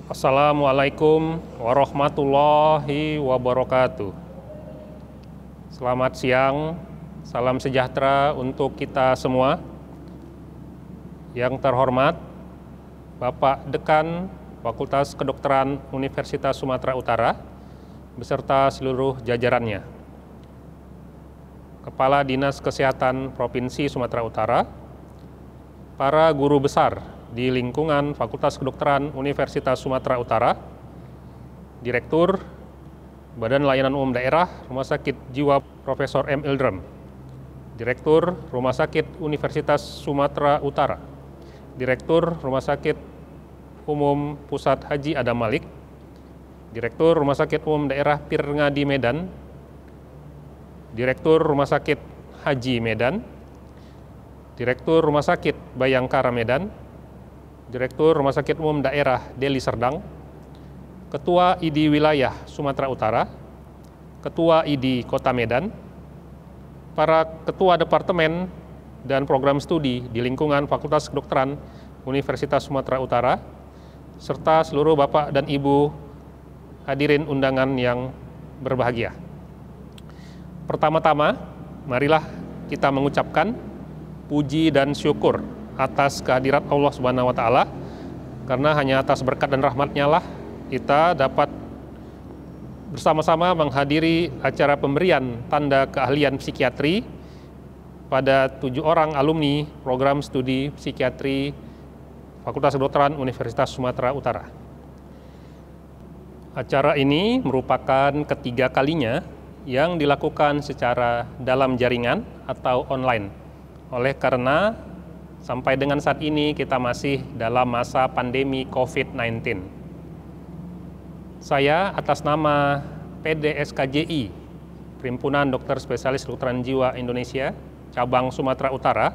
Assalamualaikum warahmatullahi wabarakatuh. Selamat siang, salam sejahtera untuk kita semua. Yang terhormat, Bapak Dekan Fakultas Kedokteran Universitas Sumatera Utara beserta seluruh jajarannya, Kepala Dinas Kesehatan Provinsi Sumatera Utara, para guru besar di lingkungan Fakultas Kedokteran Universitas Sumatera Utara, Direktur Badan Layanan Umum Daerah Rumah Sakit Jiwa Profesor M. Ildrem, Direktur Rumah Sakit Universitas Sumatera Utara, Direktur Rumah Sakit Umum Pusat Haji Adam Malik, Direktur Rumah Sakit Umum Daerah Pirngadi Medan, Direktur Rumah Sakit Haji Medan, Direktur Rumah Sakit Bayangkara Medan, Direktur Rumah Sakit Umum Daerah Deli Serdang, Ketua ID Wilayah Sumatera Utara, Ketua ID Kota Medan, para Ketua Departemen dan Program Studi di lingkungan Fakultas Kedokteran Universitas Sumatera Utara, serta seluruh Bapak dan Ibu hadirin undangan yang berbahagia. Pertama-tama, marilah kita mengucapkan puji dan syukur atas kehadirat Allah Subhanahu wa Ta'ala, karena hanya atas berkat dan rahmat-Nya lah kita dapat bersama-sama menghadiri acara pemberian tanda keahlian psikiatri pada 7 orang alumni program studi psikiatri Fakultas Kedokteran Universitas Sumatera Utara. Acara ini merupakan ketiga kalinya yang dilakukan secara dalam jaringan atau online. Oleh karena sampai dengan saat ini kita masih dalam masa pandemi COVID-19. Saya atas nama PDSKJI, Perhimpunan Dokter Spesialis Kedokteran Jiwa Indonesia, Cabang Sumatera Utara,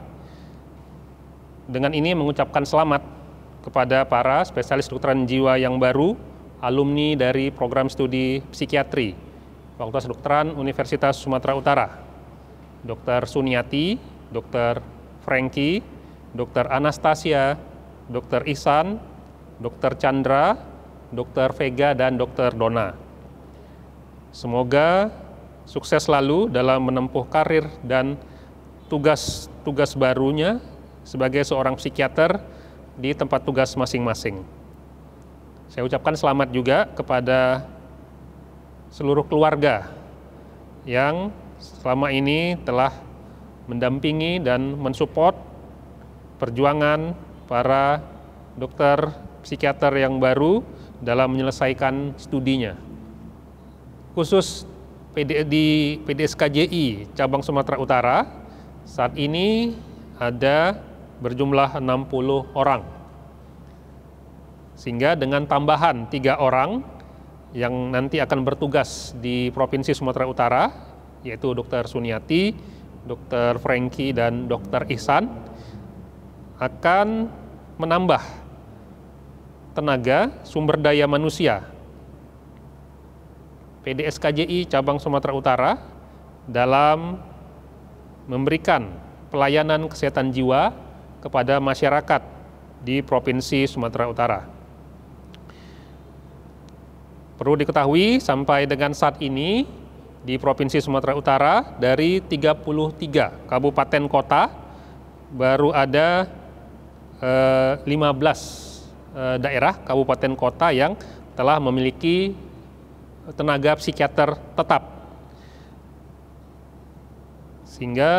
dengan ini mengucapkan selamat kepada para spesialis kedokteran jiwa yang baru, alumni dari program studi psikiatri Fakultas Kedokteran Universitas Sumatera Utara, Dr. Suniati, Dr. Franky, Dr. Anastasia, Dr. Ihsan, Dr. Chandra, Dr. Vega, dan Dr. Dona. Semoga sukses selalu dalam menempuh karir dan tugas-tugas barunya sebagai seorang psikiater di tempat tugas masing-masing. Saya ucapkan selamat juga kepada seluruh keluarga yang selama ini telah mendampingi dan mensupport perjuangan para dokter psikiater yang baru dalam menyelesaikan studinya. Khusus di PDSKJI Cabang Sumatera Utara, saat ini ada berjumlah 60 orang. Sehingga dengan tambahan 3 orang yang nanti akan bertugas di Provinsi Sumatera Utara, yaitu Dr. Suniati, Dr. Franky, dan Dr. Ihsan, akan menambah tenaga sumber daya manusia PDSKJI Cabang Sumatera Utara dalam memberikan pelayanan kesehatan jiwa kepada masyarakat di Provinsi Sumatera Utara. Perlu diketahui sampai dengan saat ini di Provinsi Sumatera Utara dari 33 kabupaten kota baru ada 15 daerah kabupaten kota yang telah memiliki tenaga psikiater tetap. Sehingga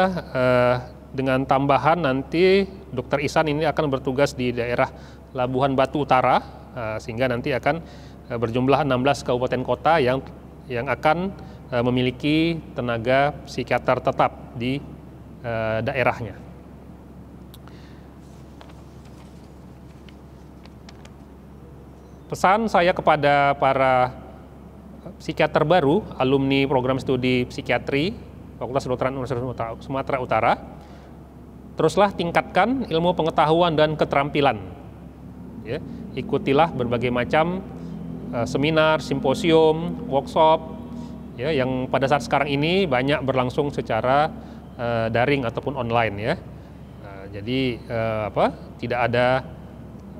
dengan tambahan nanti Dr. Ihsan ini akan bertugas di daerah Labuhan Batu Utara, sehingga nanti akan berjumlah 16 kabupaten kota yang akan memiliki tenaga psikiater tetap di daerahnya. Pesan saya kepada para psikiater baru, alumni program studi psikiatri Fakultas Kedokteran Universitas Sumatera Utara, teruslah tingkatkan ilmu pengetahuan dan keterampilan. Ya, ikutilah berbagai macam seminar, simposium, workshop, ya, yang pada saat sekarang ini banyak berlangsung secara daring ataupun online. Ya, jadi tidak ada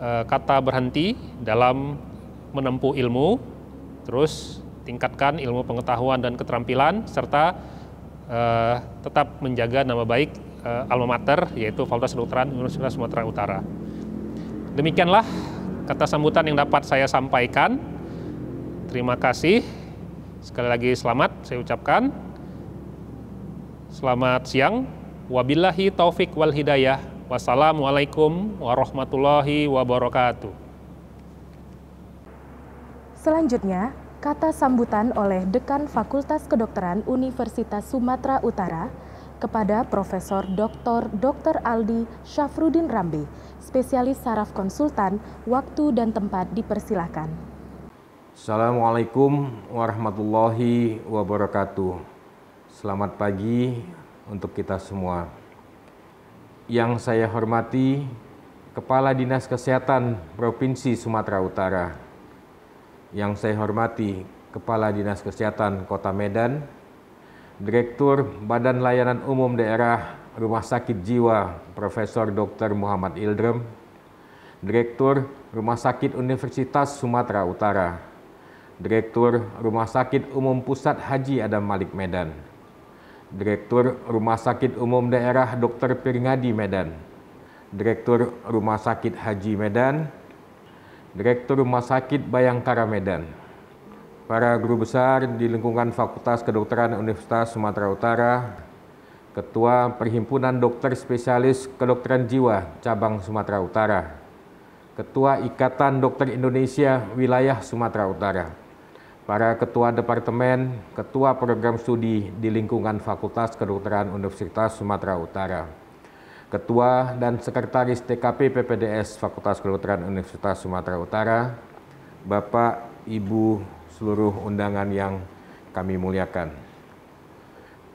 kata berhenti dalam menempuh ilmu, terus tingkatkan ilmu pengetahuan dan keterampilan, serta tetap menjaga nama baik alma mater, yaitu Fakultas Kedokteran Universitas Sumatera Utara. Demikianlah kata sambutan yang dapat saya sampaikan. Terima kasih. Sekali lagi selamat saya ucapkan. Selamat siang. Wabillahi taufik wal hidayah. Wassalamualaikum warahmatullahi wabarakatuh. Selanjutnya, kata sambutan oleh Dekan Fakultas Kedokteran Universitas Sumatera Utara kepada Profesor Dr. Aldi Syafruddin Rambe, spesialis saraf konsultan. Waktu dan tempat dipersilahkan. Assalamualaikum warahmatullahi wabarakatuh. Selamat pagi untuk kita semua. Yang saya hormati Kepala Dinas Kesehatan Provinsi Sumatera Utara, yang saya hormati Kepala Dinas Kesehatan Kota Medan, Direktur Badan Layanan Umum Daerah Rumah Sakit Jiwa Profesor Dr. Muhammad Ildrem, Direktur Rumah Sakit Universitas Sumatera Utara, Direktur Rumah Sakit Umum Pusat Haji Adam Malik Medan, Direktur Rumah Sakit Umum Daerah Dr. Pirngadi Medan, Direktur Rumah Sakit Haji Medan, Direktur Rumah Sakit Bayangkara Medan, para guru besar di lingkungan Fakultas Kedokteran Universitas Sumatera Utara, Ketua Perhimpunan Dokter Spesialis Kedokteran Jiwa Cabang Sumatera Utara, Ketua Ikatan Dokter Indonesia Wilayah Sumatera Utara, para Ketua Departemen, Ketua Program Studi di lingkungan Fakultas Kedokteran Universitas Sumatera Utara, Ketua dan Sekretaris TKP PPDS Fakultas Kedokteran Universitas Sumatera Utara, Bapak, Ibu, seluruh undangan yang kami muliakan.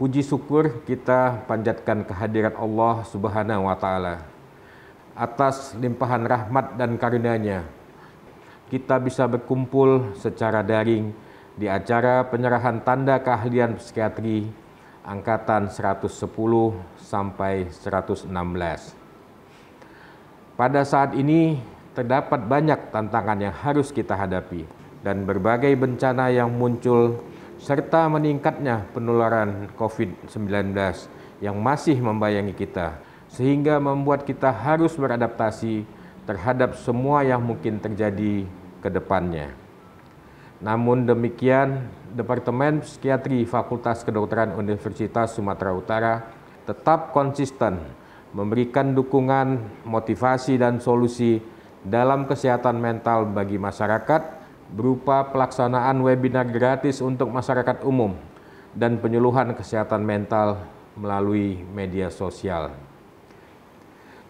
Puji syukur kita panjatkan kehadirat Allah Subhanahu wa Ta'ala. Atas limpahan rahmat dan karunia-Nya, kita bisa berkumpul secara daring di acara penyerahan tanda keahlian psikiatri angkatan 110 sampai 116. Pada saat ini terdapat banyak tantangan yang harus kita hadapi dan berbagai bencana yang muncul serta meningkatnya penularan COVID-19 yang masih membayangi kita, sehingga membuat kita harus beradaptasi terhadap semua yang mungkin terjadi ke depannya. Namun demikian, Departemen Psikiatri Fakultas Kedokteran Universitas Sumatera Utara tetap konsisten memberikan dukungan, motivasi, dan solusi dalam kesehatan mental bagi masyarakat berupa pelaksanaan webinar gratis untuk masyarakat umum dan penyuluhan kesehatan mental melalui media sosial.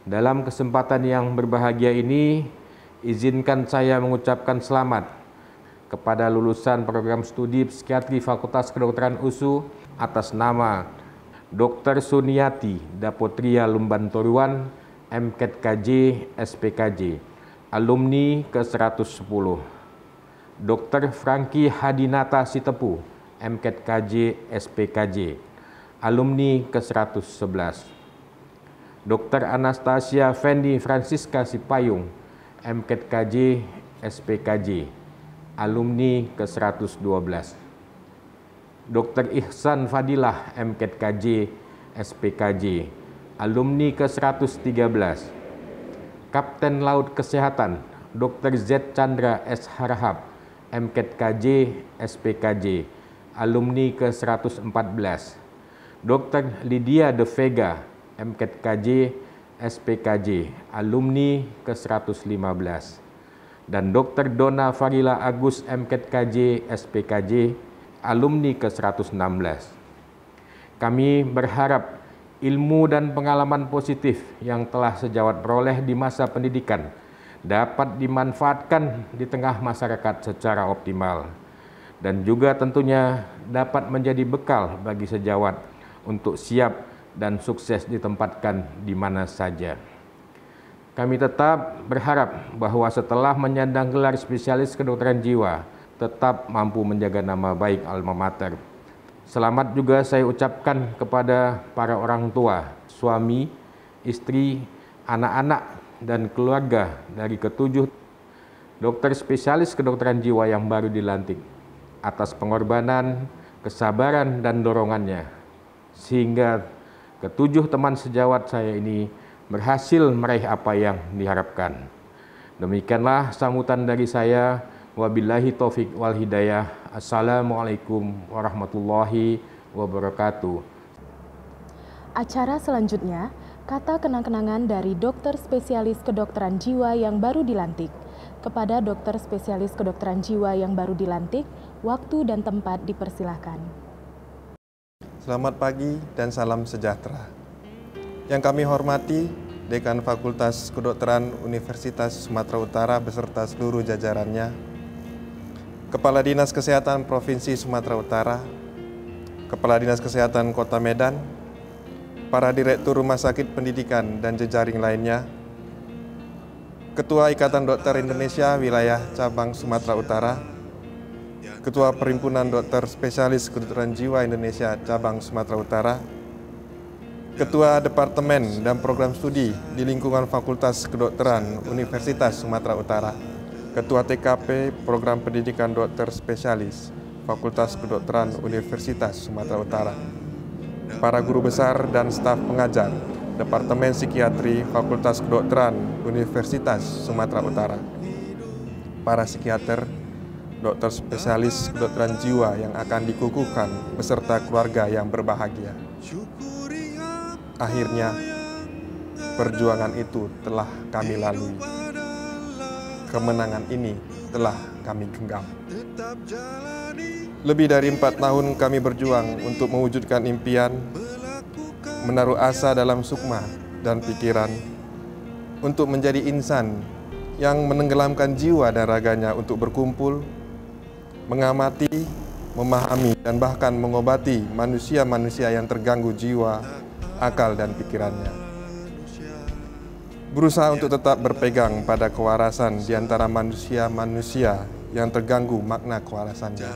Dalam kesempatan yang berbahagia ini, izinkan saya mengucapkan selamat kepada lulusan program studi psikiatri Fakultas Kedokteran USU atas nama Dr. Suniati Dapotria Lumbantoruan, MKetKJ, SPKJ, alumni ke-110. Dr. Franky Hadinata Sitepu, MKetKJ, SPKJ, alumni ke-111. Dr. Anastasia Fendi Francisca Sipayung, MKetKJ, SPKJ, alumni ke-112. Dr. Ihsan Fadilah, MKetKJ, SPKJ, alumni ke-113. Kapten Laut Kesehatan, Dr. Z. Chandra S. Harahap, MKetKJ, SPKJ, alumni ke-114. Dr. Lydia De Vega, MKetKJ, SPKJ, alumni ke-115. Dan Dr. Dona Farila Agus, MKetKJ, SPKJ, alumni ke-116. Kami berharap ilmu dan pengalaman positif yang telah sejawat peroleh di masa pendidikan dapat dimanfaatkan di tengah masyarakat secara optimal dan juga tentunya dapat menjadi bekal bagi sejawat untuk siap dan sukses ditempatkan di mana saja. Kami tetap berharap bahwa setelah menyandang gelar spesialis kedokteran jiwa, tetap mampu menjaga nama baik alma mater. Selamat juga saya ucapkan kepada para orang tua, suami, istri, anak-anak, dan keluarga dari ke-7 dokter spesialis kedokteran jiwa yang baru dilantik atas pengorbanan, kesabaran, dan dorongannya, sehingga ke-7 teman sejawat saya ini berhasil meraih apa yang diharapkan. Demikianlah sambutan dari saya. Wabillahi taufik wal hidayah. Assalamualaikum warahmatullahi wabarakatuh. Acara selanjutnya, kata kenang-kenangan dari dokter spesialis kedokteran jiwa yang baru dilantik. Kepada dokter spesialis kedokteran jiwa yang baru dilantik, waktu dan tempat dipersilahkan. Selamat pagi dan salam sejahtera. Yang kami hormati, Dekan Fakultas Kedokteran Universitas Sumatera Utara beserta seluruh jajarannya, Kepala Dinas Kesehatan Provinsi Sumatera Utara, Kepala Dinas Kesehatan Kota Medan, para Direktur Rumah Sakit Pendidikan dan jejaring lainnya, Ketua Ikatan Dokter Indonesia Wilayah Cabang Sumatera Utara, Ketua Perhimpunan Dokter Spesialis Kedokteran Jiwa Indonesia Cabang Sumatera Utara, Ketua Departemen dan Program Studi di lingkungan Fakultas Kedokteran Universitas Sumatera Utara, Ketua TKP Program Pendidikan Dokter Spesialis Fakultas Kedokteran Universitas Sumatera Utara, para guru besar dan staf pengajar Departemen Psikiatri Fakultas Kedokteran Universitas Sumatera Utara, para psikiater, dokter spesialis kedokteran jiwa yang akan dikukuhkan beserta keluarga yang berbahagia. Akhirnya, perjuangan itu telah kami lalui. Kemenangan ini telah kami genggam. Lebih dari 4 tahun kami berjuang untuk mewujudkan impian, menaruh asa dalam sukma dan pikiran, untuk menjadi insan yang menenggelamkan jiwa dan raganya untuk berkumpul, mengamati, memahami, dan bahkan mengobati manusia-manusia yang terganggu jiwa, akal, dan pikirannya. Berusaha untuk tetap berpegang pada kewarasan di antara manusia-manusia yang terganggu makna kewarasannya.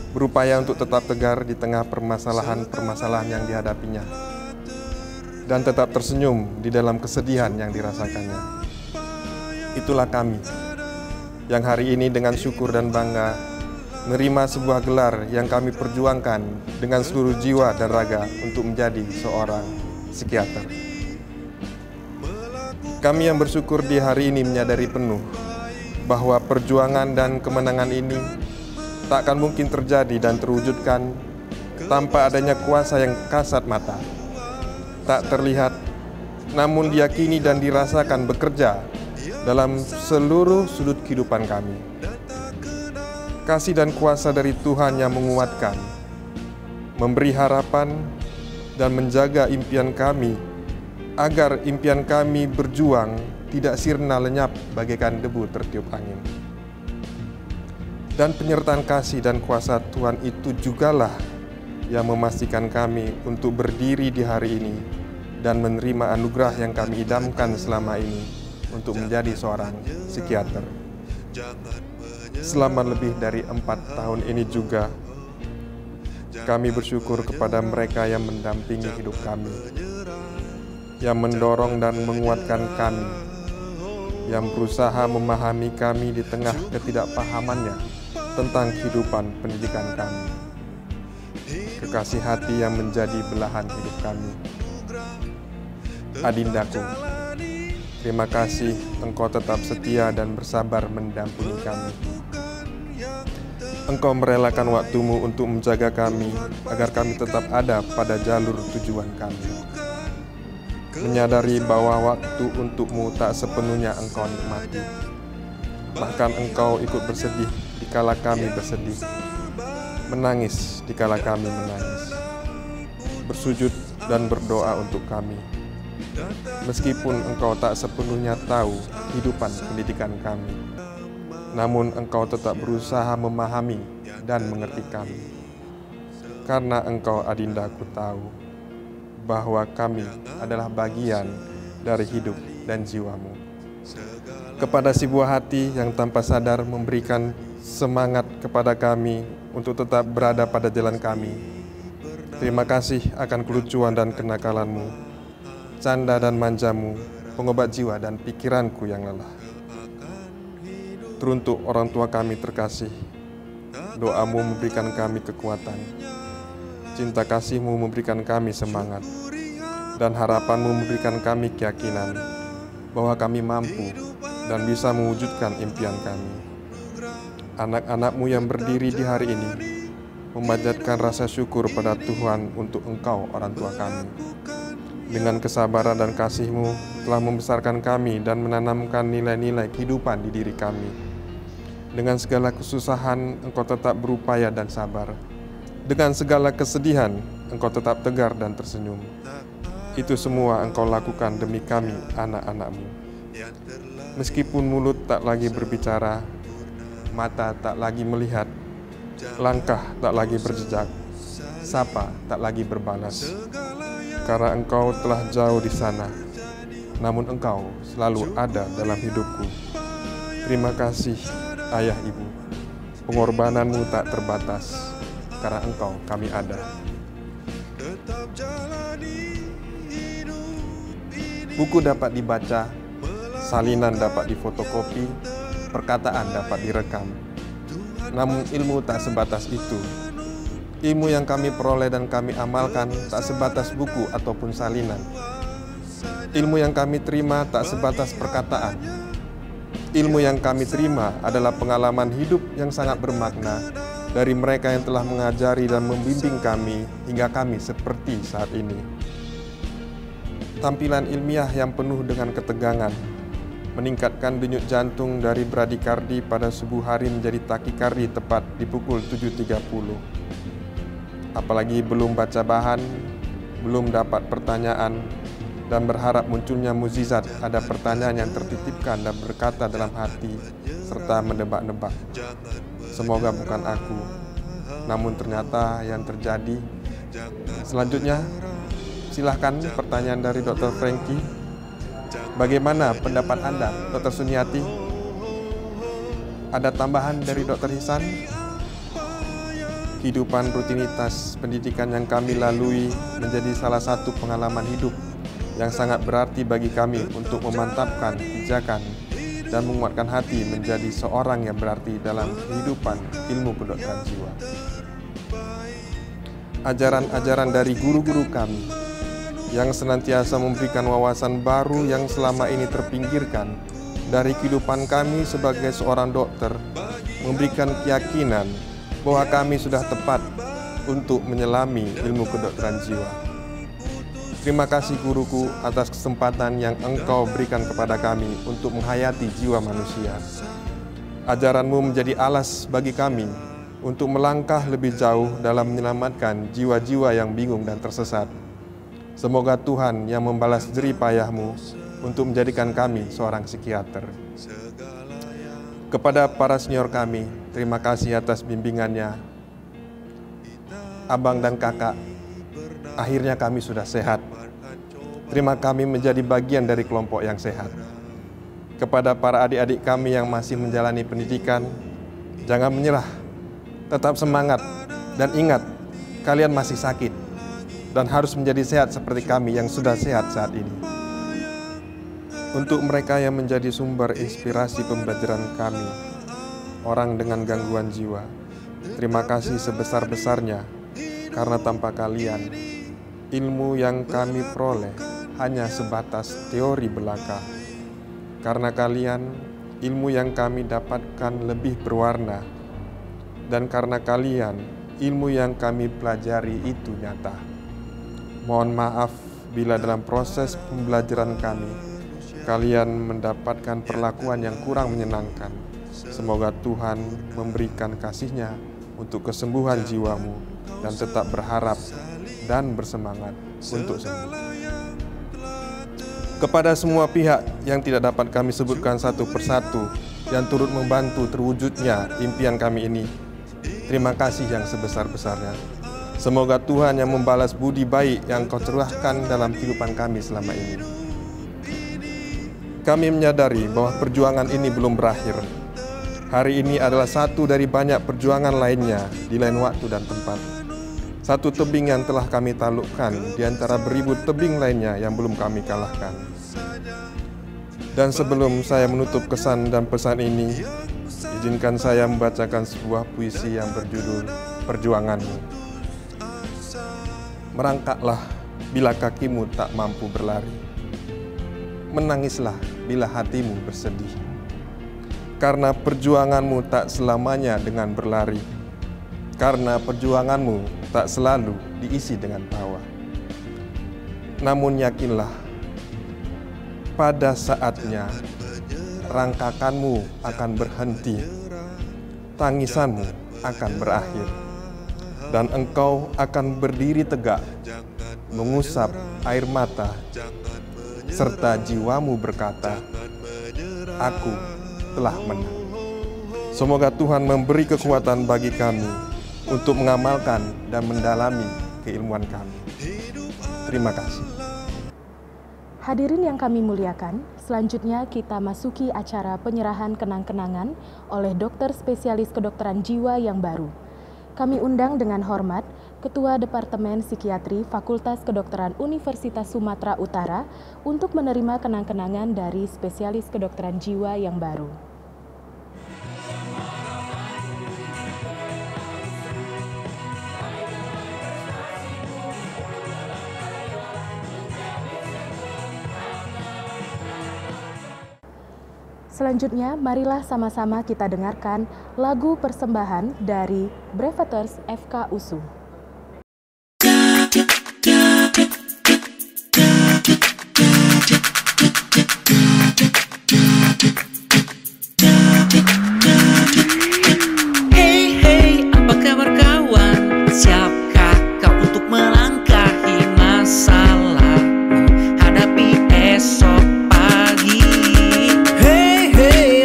Berupaya untuk tetap tegar di tengah permasalahan-permasalahan yang dihadapinya. Dan tetap tersenyum di dalam kesedihan yang dirasakannya. Itulah kami, yang hari ini dengan syukur dan bangga menerima sebuah gelar yang kami perjuangkan dengan seluruh jiwa dan raga untuk menjadi seorang psikiater. Kami yang bersyukur di hari ini menyadari penuh bahwa perjuangan dan kemenangan ini tak akan mungkin terjadi dan terwujudkan tanpa adanya kuasa yang kasat mata, tak terlihat, namun diyakini dan dirasakan bekerja dalam seluruh sudut kehidupan kami. Kasih dan kuasa dari Tuhan yang menguatkan, memberi harapan, dan menjaga impian kami, agar impian kami berjuang tidak sirna lenyap bagaikan debu tertiup angin. Dan penyertaan kasih dan kuasa Tuhan itu jugalah yang memastikan kami untuk berdiri di hari ini dan menerima anugerah yang kami idamkan selama ini untuk menjadi seorang psikiater. Selama lebih dari 4 tahun ini juga, kami bersyukur kepada mereka yang mendampingi hidup kami, yang mendorong dan menguatkan kami, yang berusaha memahami kami di tengah ketidakpahamannya tentang kehidupan pendidikan kami. Kekasih hati yang menjadi belahan hidup kami. Adindaku, terima kasih engkau tetap setia dan bersabar mendampingi kami. Engkau merelakan waktumu untuk menjaga kami agar kami tetap ada pada jalur tujuan kami. Menyadari bahwa waktu untukmu tak sepenuhnya engkau nikmati. Bahkan engkau ikut bersedih dikala kami bersedih, menangis dikala kami menangis, bersujud dan berdoa untuk kami. Meskipun engkau tak sepenuhnya tahu kehidupan pendidikan kami, namun engkau tetap berusaha memahami dan mengerti kami. Karena engkau Adindaku tahu bahwa kami adalah bagian dari hidup dan jiwamu. Kepada si buah hati yang tanpa sadar memberikan semangat kepada kami untuk tetap berada pada jalan kami, terima kasih akan kelucuan dan kenakalanmu, canda dan manjamu, pengobat jiwa dan pikiranku yang lelah. Teruntuk orang tua kami terkasih, doamu memberikan kami kekuatan, cinta kasihmu memberikan kami semangat, dan harapanmu memberikan kami keyakinan bahwa kami mampu dan bisa mewujudkan impian kami. Anak-anakmu yang berdiri di hari ini memanjatkan rasa syukur pada Tuhan untuk engkau orang tua kami. Dengan kesabaran dan kasih-Mu telah membesarkan kami dan menanamkan nilai-nilai kehidupan di diri kami. Dengan segala kesusahan, Engkau tetap berupaya dan sabar. Dengan segala kesedihan, Engkau tetap tegar dan tersenyum. Itu semua Engkau lakukan demi kami, anak-anak-Mu. Meskipun mulut tak lagi berbicara, mata tak lagi melihat, langkah tak lagi berjejak, sapa tak lagi berbalas. Karena Engkau telah jauh di sana, namun Engkau selalu ada dalam hidupku. Terima kasih, Ayah Ibu. Pengorbananmu tak terbatas, karena Engkau kami ada. Buku dapat dibaca, salinan dapat difotokopi, perkataan dapat direkam. Namun ilmu tak sebatas itu. Ilmu yang kami peroleh dan kami amalkan tak sebatas buku ataupun salinan. Ilmu yang kami terima tak sebatas perkataan. Ilmu yang kami terima adalah pengalaman hidup yang sangat bermakna dari mereka yang telah mengajari dan membimbing kami hingga kami seperti saat ini. Tampilan ilmiah yang penuh dengan ketegangan meningkatkan denyut jantung dari bradikardi pada subuh hari menjadi takikardi tepat di pukul 7.30. Apalagi belum baca bahan, belum dapat pertanyaan, dan berharap munculnya mukjizat ada pertanyaan yang tertitipkan dan berkata dalam hati serta menebak-nebak. Semoga bukan aku, namun ternyata yang terjadi. Selanjutnya, silahkan pertanyaan dari Dr. Frankie. Bagaimana pendapat Anda, Dr. Suniati? Ada tambahan dari Dr. Hisan? Kehidupan rutinitas pendidikan yang kami lalui menjadi salah satu pengalaman hidup yang sangat berarti bagi kami untuk memantapkan pijakan dan menguatkan hati menjadi seorang yang berarti dalam kehidupan ilmu kedokteran jiwa. Ajaran-ajaran dari guru-guru kami yang senantiasa memberikan wawasan baru yang selama ini terpinggirkan dari kehidupan kami sebagai seorang dokter, memberikan keyakinan bahwa kami sudah tepat untuk menyelami ilmu kedokteran jiwa. Terima kasih guruku atas kesempatan yang Engkau berikan kepada kami untuk menghayati jiwa manusia. Ajaranmu menjadi alas bagi kami untuk melangkah lebih jauh dalam menyelamatkan jiwa-jiwa yang bingung dan tersesat. Semoga Tuhan yang membalas jerih payahmu untuk menjadikan kami seorang psikiater. Kepada para senior kami, terima kasih atas bimbingannya. Abang dan kakak, akhirnya kami sudah sehat. Terima kami menjadi bagian dari kelompok yang sehat. Kepada para adik-adik kami yang masih menjalani pendidikan, jangan menyerah, tetap semangat, dan ingat, kalian masih sakit, dan harus menjadi sehat seperti kami yang sudah sehat saat ini. Untuk mereka yang menjadi sumber inspirasi pembelajaran kami, orang dengan gangguan jiwa, terima kasih sebesar-besarnya, karena tanpa kalian, ilmu yang kami peroleh hanya sebatas teori belaka. Karena kalian, ilmu yang kami dapatkan lebih berwarna. Dan karena kalian, ilmu yang kami pelajari itu nyata. Mohon maaf bila dalam proses pembelajaran kami, kalian mendapatkan perlakuan yang kurang menyenangkan. Semoga Tuhan memberikan kasih-Nya untuk kesembuhan jiwamu dan tetap berharap dan bersemangat untuk sembuh. Kepada semua pihak yang tidak dapat kami sebutkan satu persatu yang turut membantu terwujudnya impian kami ini, terima kasih yang sebesar-besarnya. Semoga Tuhan yang membalas budi baik yang Kau curahkan dalam kehidupan kami selama ini. Kami menyadari bahwa perjuangan ini belum berakhir. Hari ini adalah satu dari banyak perjuangan lainnya di lain waktu dan tempat. Satu tebing yang telah kami taklukkan di antara beribu tebing lainnya yang belum kami kalahkan. Dan sebelum saya menutup kesan dan pesan ini, izinkan saya membacakan sebuah puisi yang berjudul Perjuanganmu. Merangkaklah bila kakimu tak mampu berlari. Menangislah bila hatimu bersedih. Karena perjuanganmu tak selamanya dengan berlari. Karena perjuanganmu tak selalu diisi dengan tawa. Namun yakinlah, pada saatnya rangkakanmu akan berhenti, tangisanmu akan berakhir, dan engkau akan berdiri tegak, mengusap air mata, serta jiwamu berkata, "Aku telah menang." Semoga Tuhan memberi kekuatan bagi kami untuk mengamalkan dan mendalami keilmuan kami. Terima kasih. Hadirin yang kami muliakan, Selanjutnya kita masuki acara penyerahan kenang-kenangan oleh dokter spesialis kedokteran jiwa yang baru. Kami undang dengan hormat Ketua Departemen Psikiatri Fakultas Kedokteran Universitas Sumatera Utara untuk menerima kenang-kenangan dari spesialis kedokteran jiwa yang baru. Selanjutnya, marilah sama-sama kita dengarkan lagu persembahan dari Breveters FK USU. Hey, hey, apa kabar kawan? Siapkah kau untuk melangkahi masalahmu, hadapi esok pagi?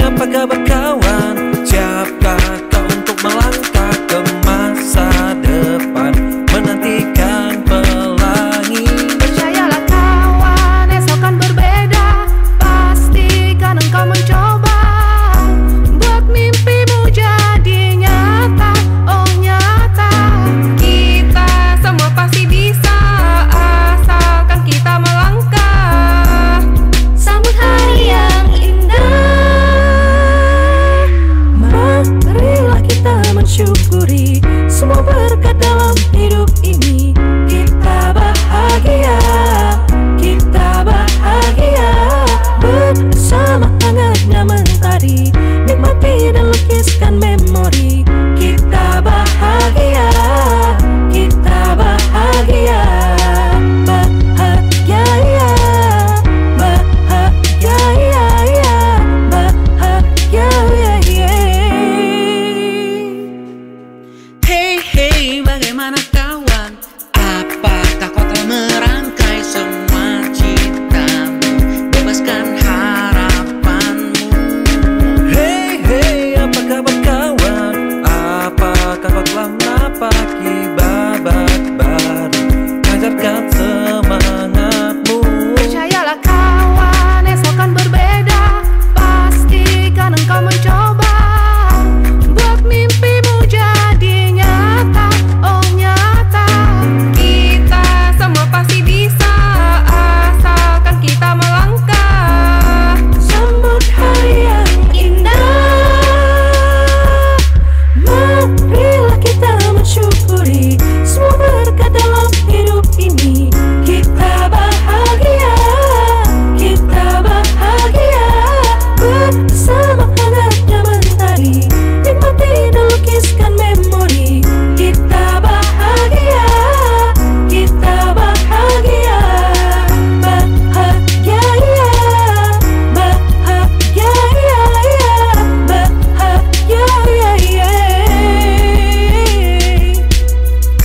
Apa kabar kawan? Siapkah kau untuk melangkah ke masa depan, menantikan pelangi? Percayalah kawan, esok kan berbeda. Pastikan engkau mencoba buat mimpimu jadi nyata. Oh nyata, kita semua pasti bisa asalkan kita melangkah. Sambut hari yang indah. Marilah kita mensyukuri semua berkat dalam hidup ini. Kita bahagia bersama hangatnya mentari, nikmati dan lukiskan memori. Kita bahagia Hey, bagaimana kawan? Apakah kau telah merangkai semua citamu, bebaskan harapanmu? Hey, apa kabar kawan? Apakah kau telah menapaki babak baru, ajarkan semangatmu? Percayalah kawan, esok kan berbeda. Pastikan engkau mencoba buat mimpimu jadi nyata. Oh nyata, kita semua pasti bisa asalkan kita melangkah. Sambut hari yang indah. Marilah kita mensyukuri semua berkat dalam hidup ini. Kita bahagia bersama hangatnya mentari, nikmati dan lukiskan memori. Kita bahagia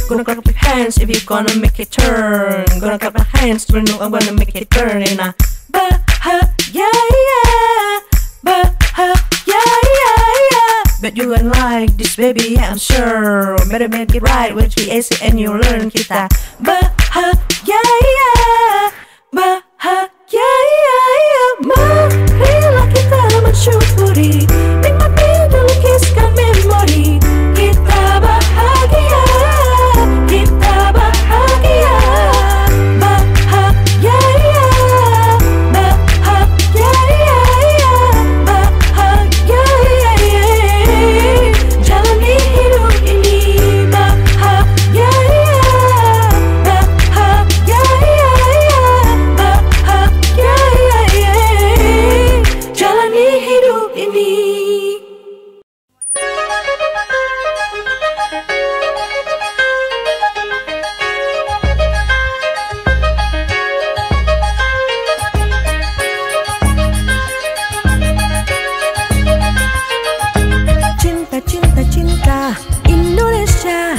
Gonna clap your hands if you gonna make it turn. Gonna clap my hands to know I'm gonna make it turn. And I bahagia. Bet you gonna like this baby, yeah, I'm sure. Better make it right with GAC and you learn. Kita bahagia. Marilah kita mensyukuri, nikmati dan lukiskan memori. Kita bahagia. Jalani hidup ini bahagia. Jalani hidup ini. Cinta Indonesia,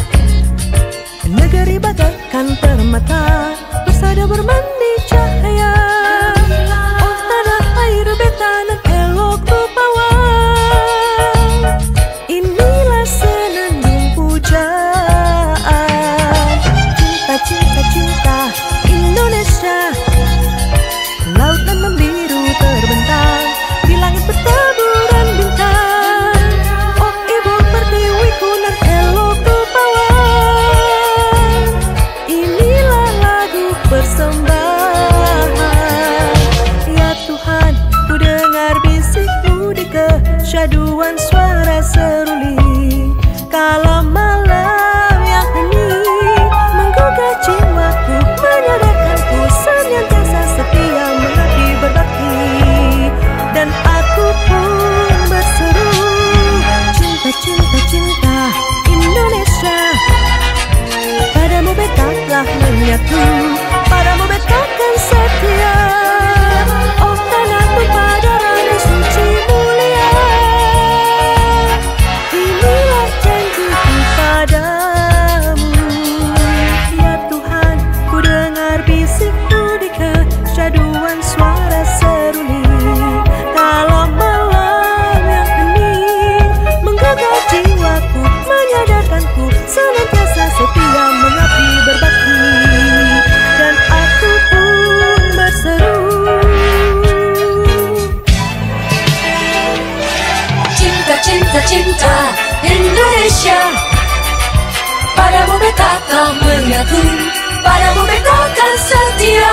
negeri bagaikan permata, bersada bermandi cahaya. Oh tanah air betanan elok rupawan, inilah senandung pujaan. Cinta Indonesia, laut dan biru terbentang. beta telah menyatu, padamu beta kan setia. Oh tanahku pada rani suci mulia, inilah janjiku padamu. Ya Tuhan, ku dengar bisikmu di kesyahduan suara seruling. Dalam malam yang hening, menggugah jiwaku, menyadarkanku senantiasa setia mengabdi berbakti. Dan aku pun berseru, cinta, cinta, cinta Indonesia, padamu beta telah menyatu, padamu beta kan setia.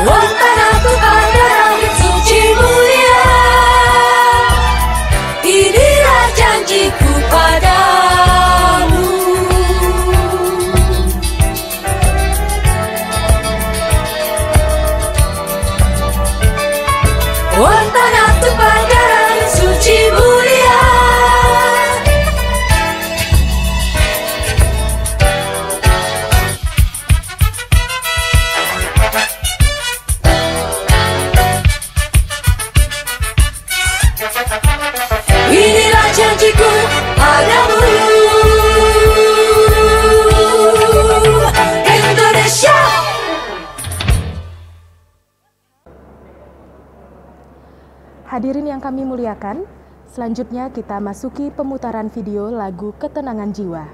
Oh tanahku pada langit suci mulia, inilah janjiku padamu. Oh tanahku pada langit suci mulia, inilah janjiku padamu. Indonesia. Hadirin yang kami muliakan, selanjutnya kita masuki pemutaran video lagu Ketenangan Jiwa.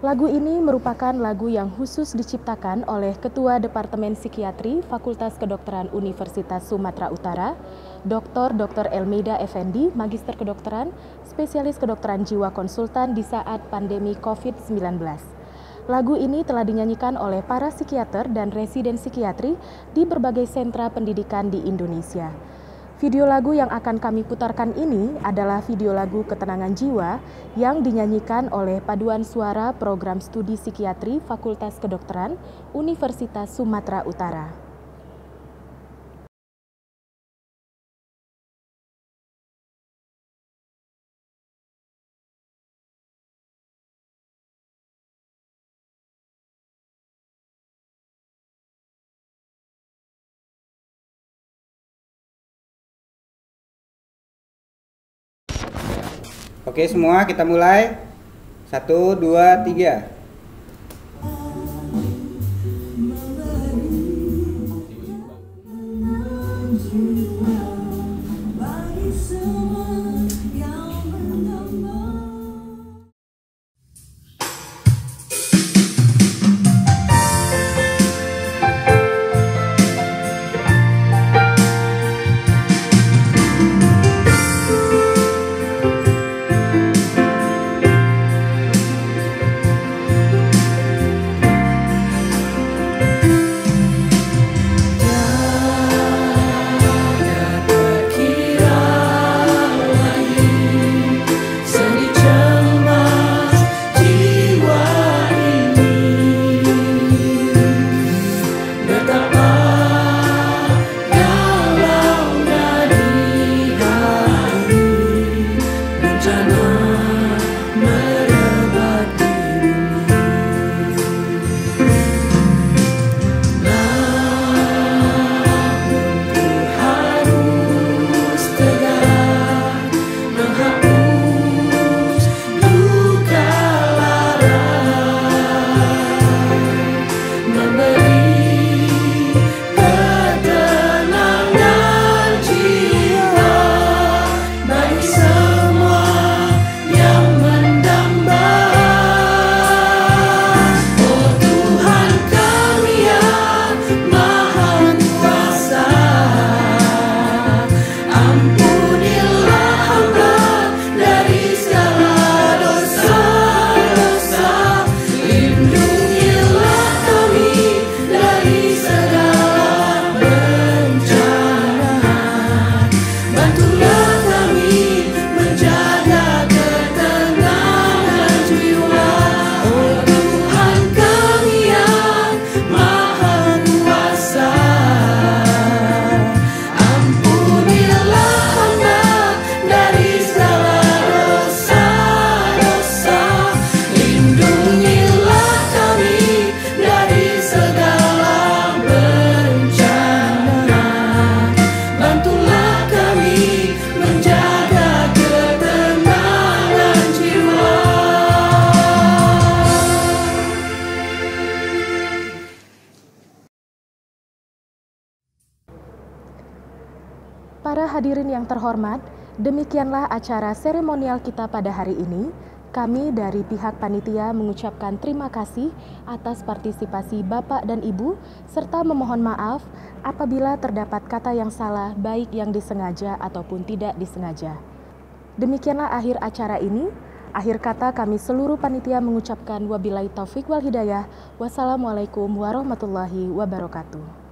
Lagu ini merupakan lagu yang khusus diciptakan oleh Ketua Departemen Psikiatri Fakultas Kedokteran Universitas Sumatera Utara, Dr. Elmeida Effendi, Magister Kedokteran, Spesialis Kedokteran Jiwa Konsultan di saat pandemi COVID-19. Lagu ini telah dinyanyikan oleh para psikiater dan residen psikiatri di berbagai sentra pendidikan di Indonesia. Video lagu yang akan kami putarkan ini adalah video lagu Ketenangan Jiwa yang dinyanyikan oleh Paduan Suara Program Studi Psikiatri Fakultas Kedokteran Universitas Sumatera Utara. Oke semua, kita mulai. 1, 2, 3. Hadirin yang terhormat, demikianlah acara seremonial kita pada hari ini. Kami dari pihak panitia mengucapkan terima kasih atas partisipasi Bapak dan Ibu, serta memohon maaf apabila terdapat kata yang salah, baik yang disengaja ataupun tidak disengaja. Demikianlah akhir acara ini. Akhir kata kami seluruh panitia mengucapkan wabillahi taufik wal hidayah. Wassalamualaikum warahmatullahi wabarakatuh.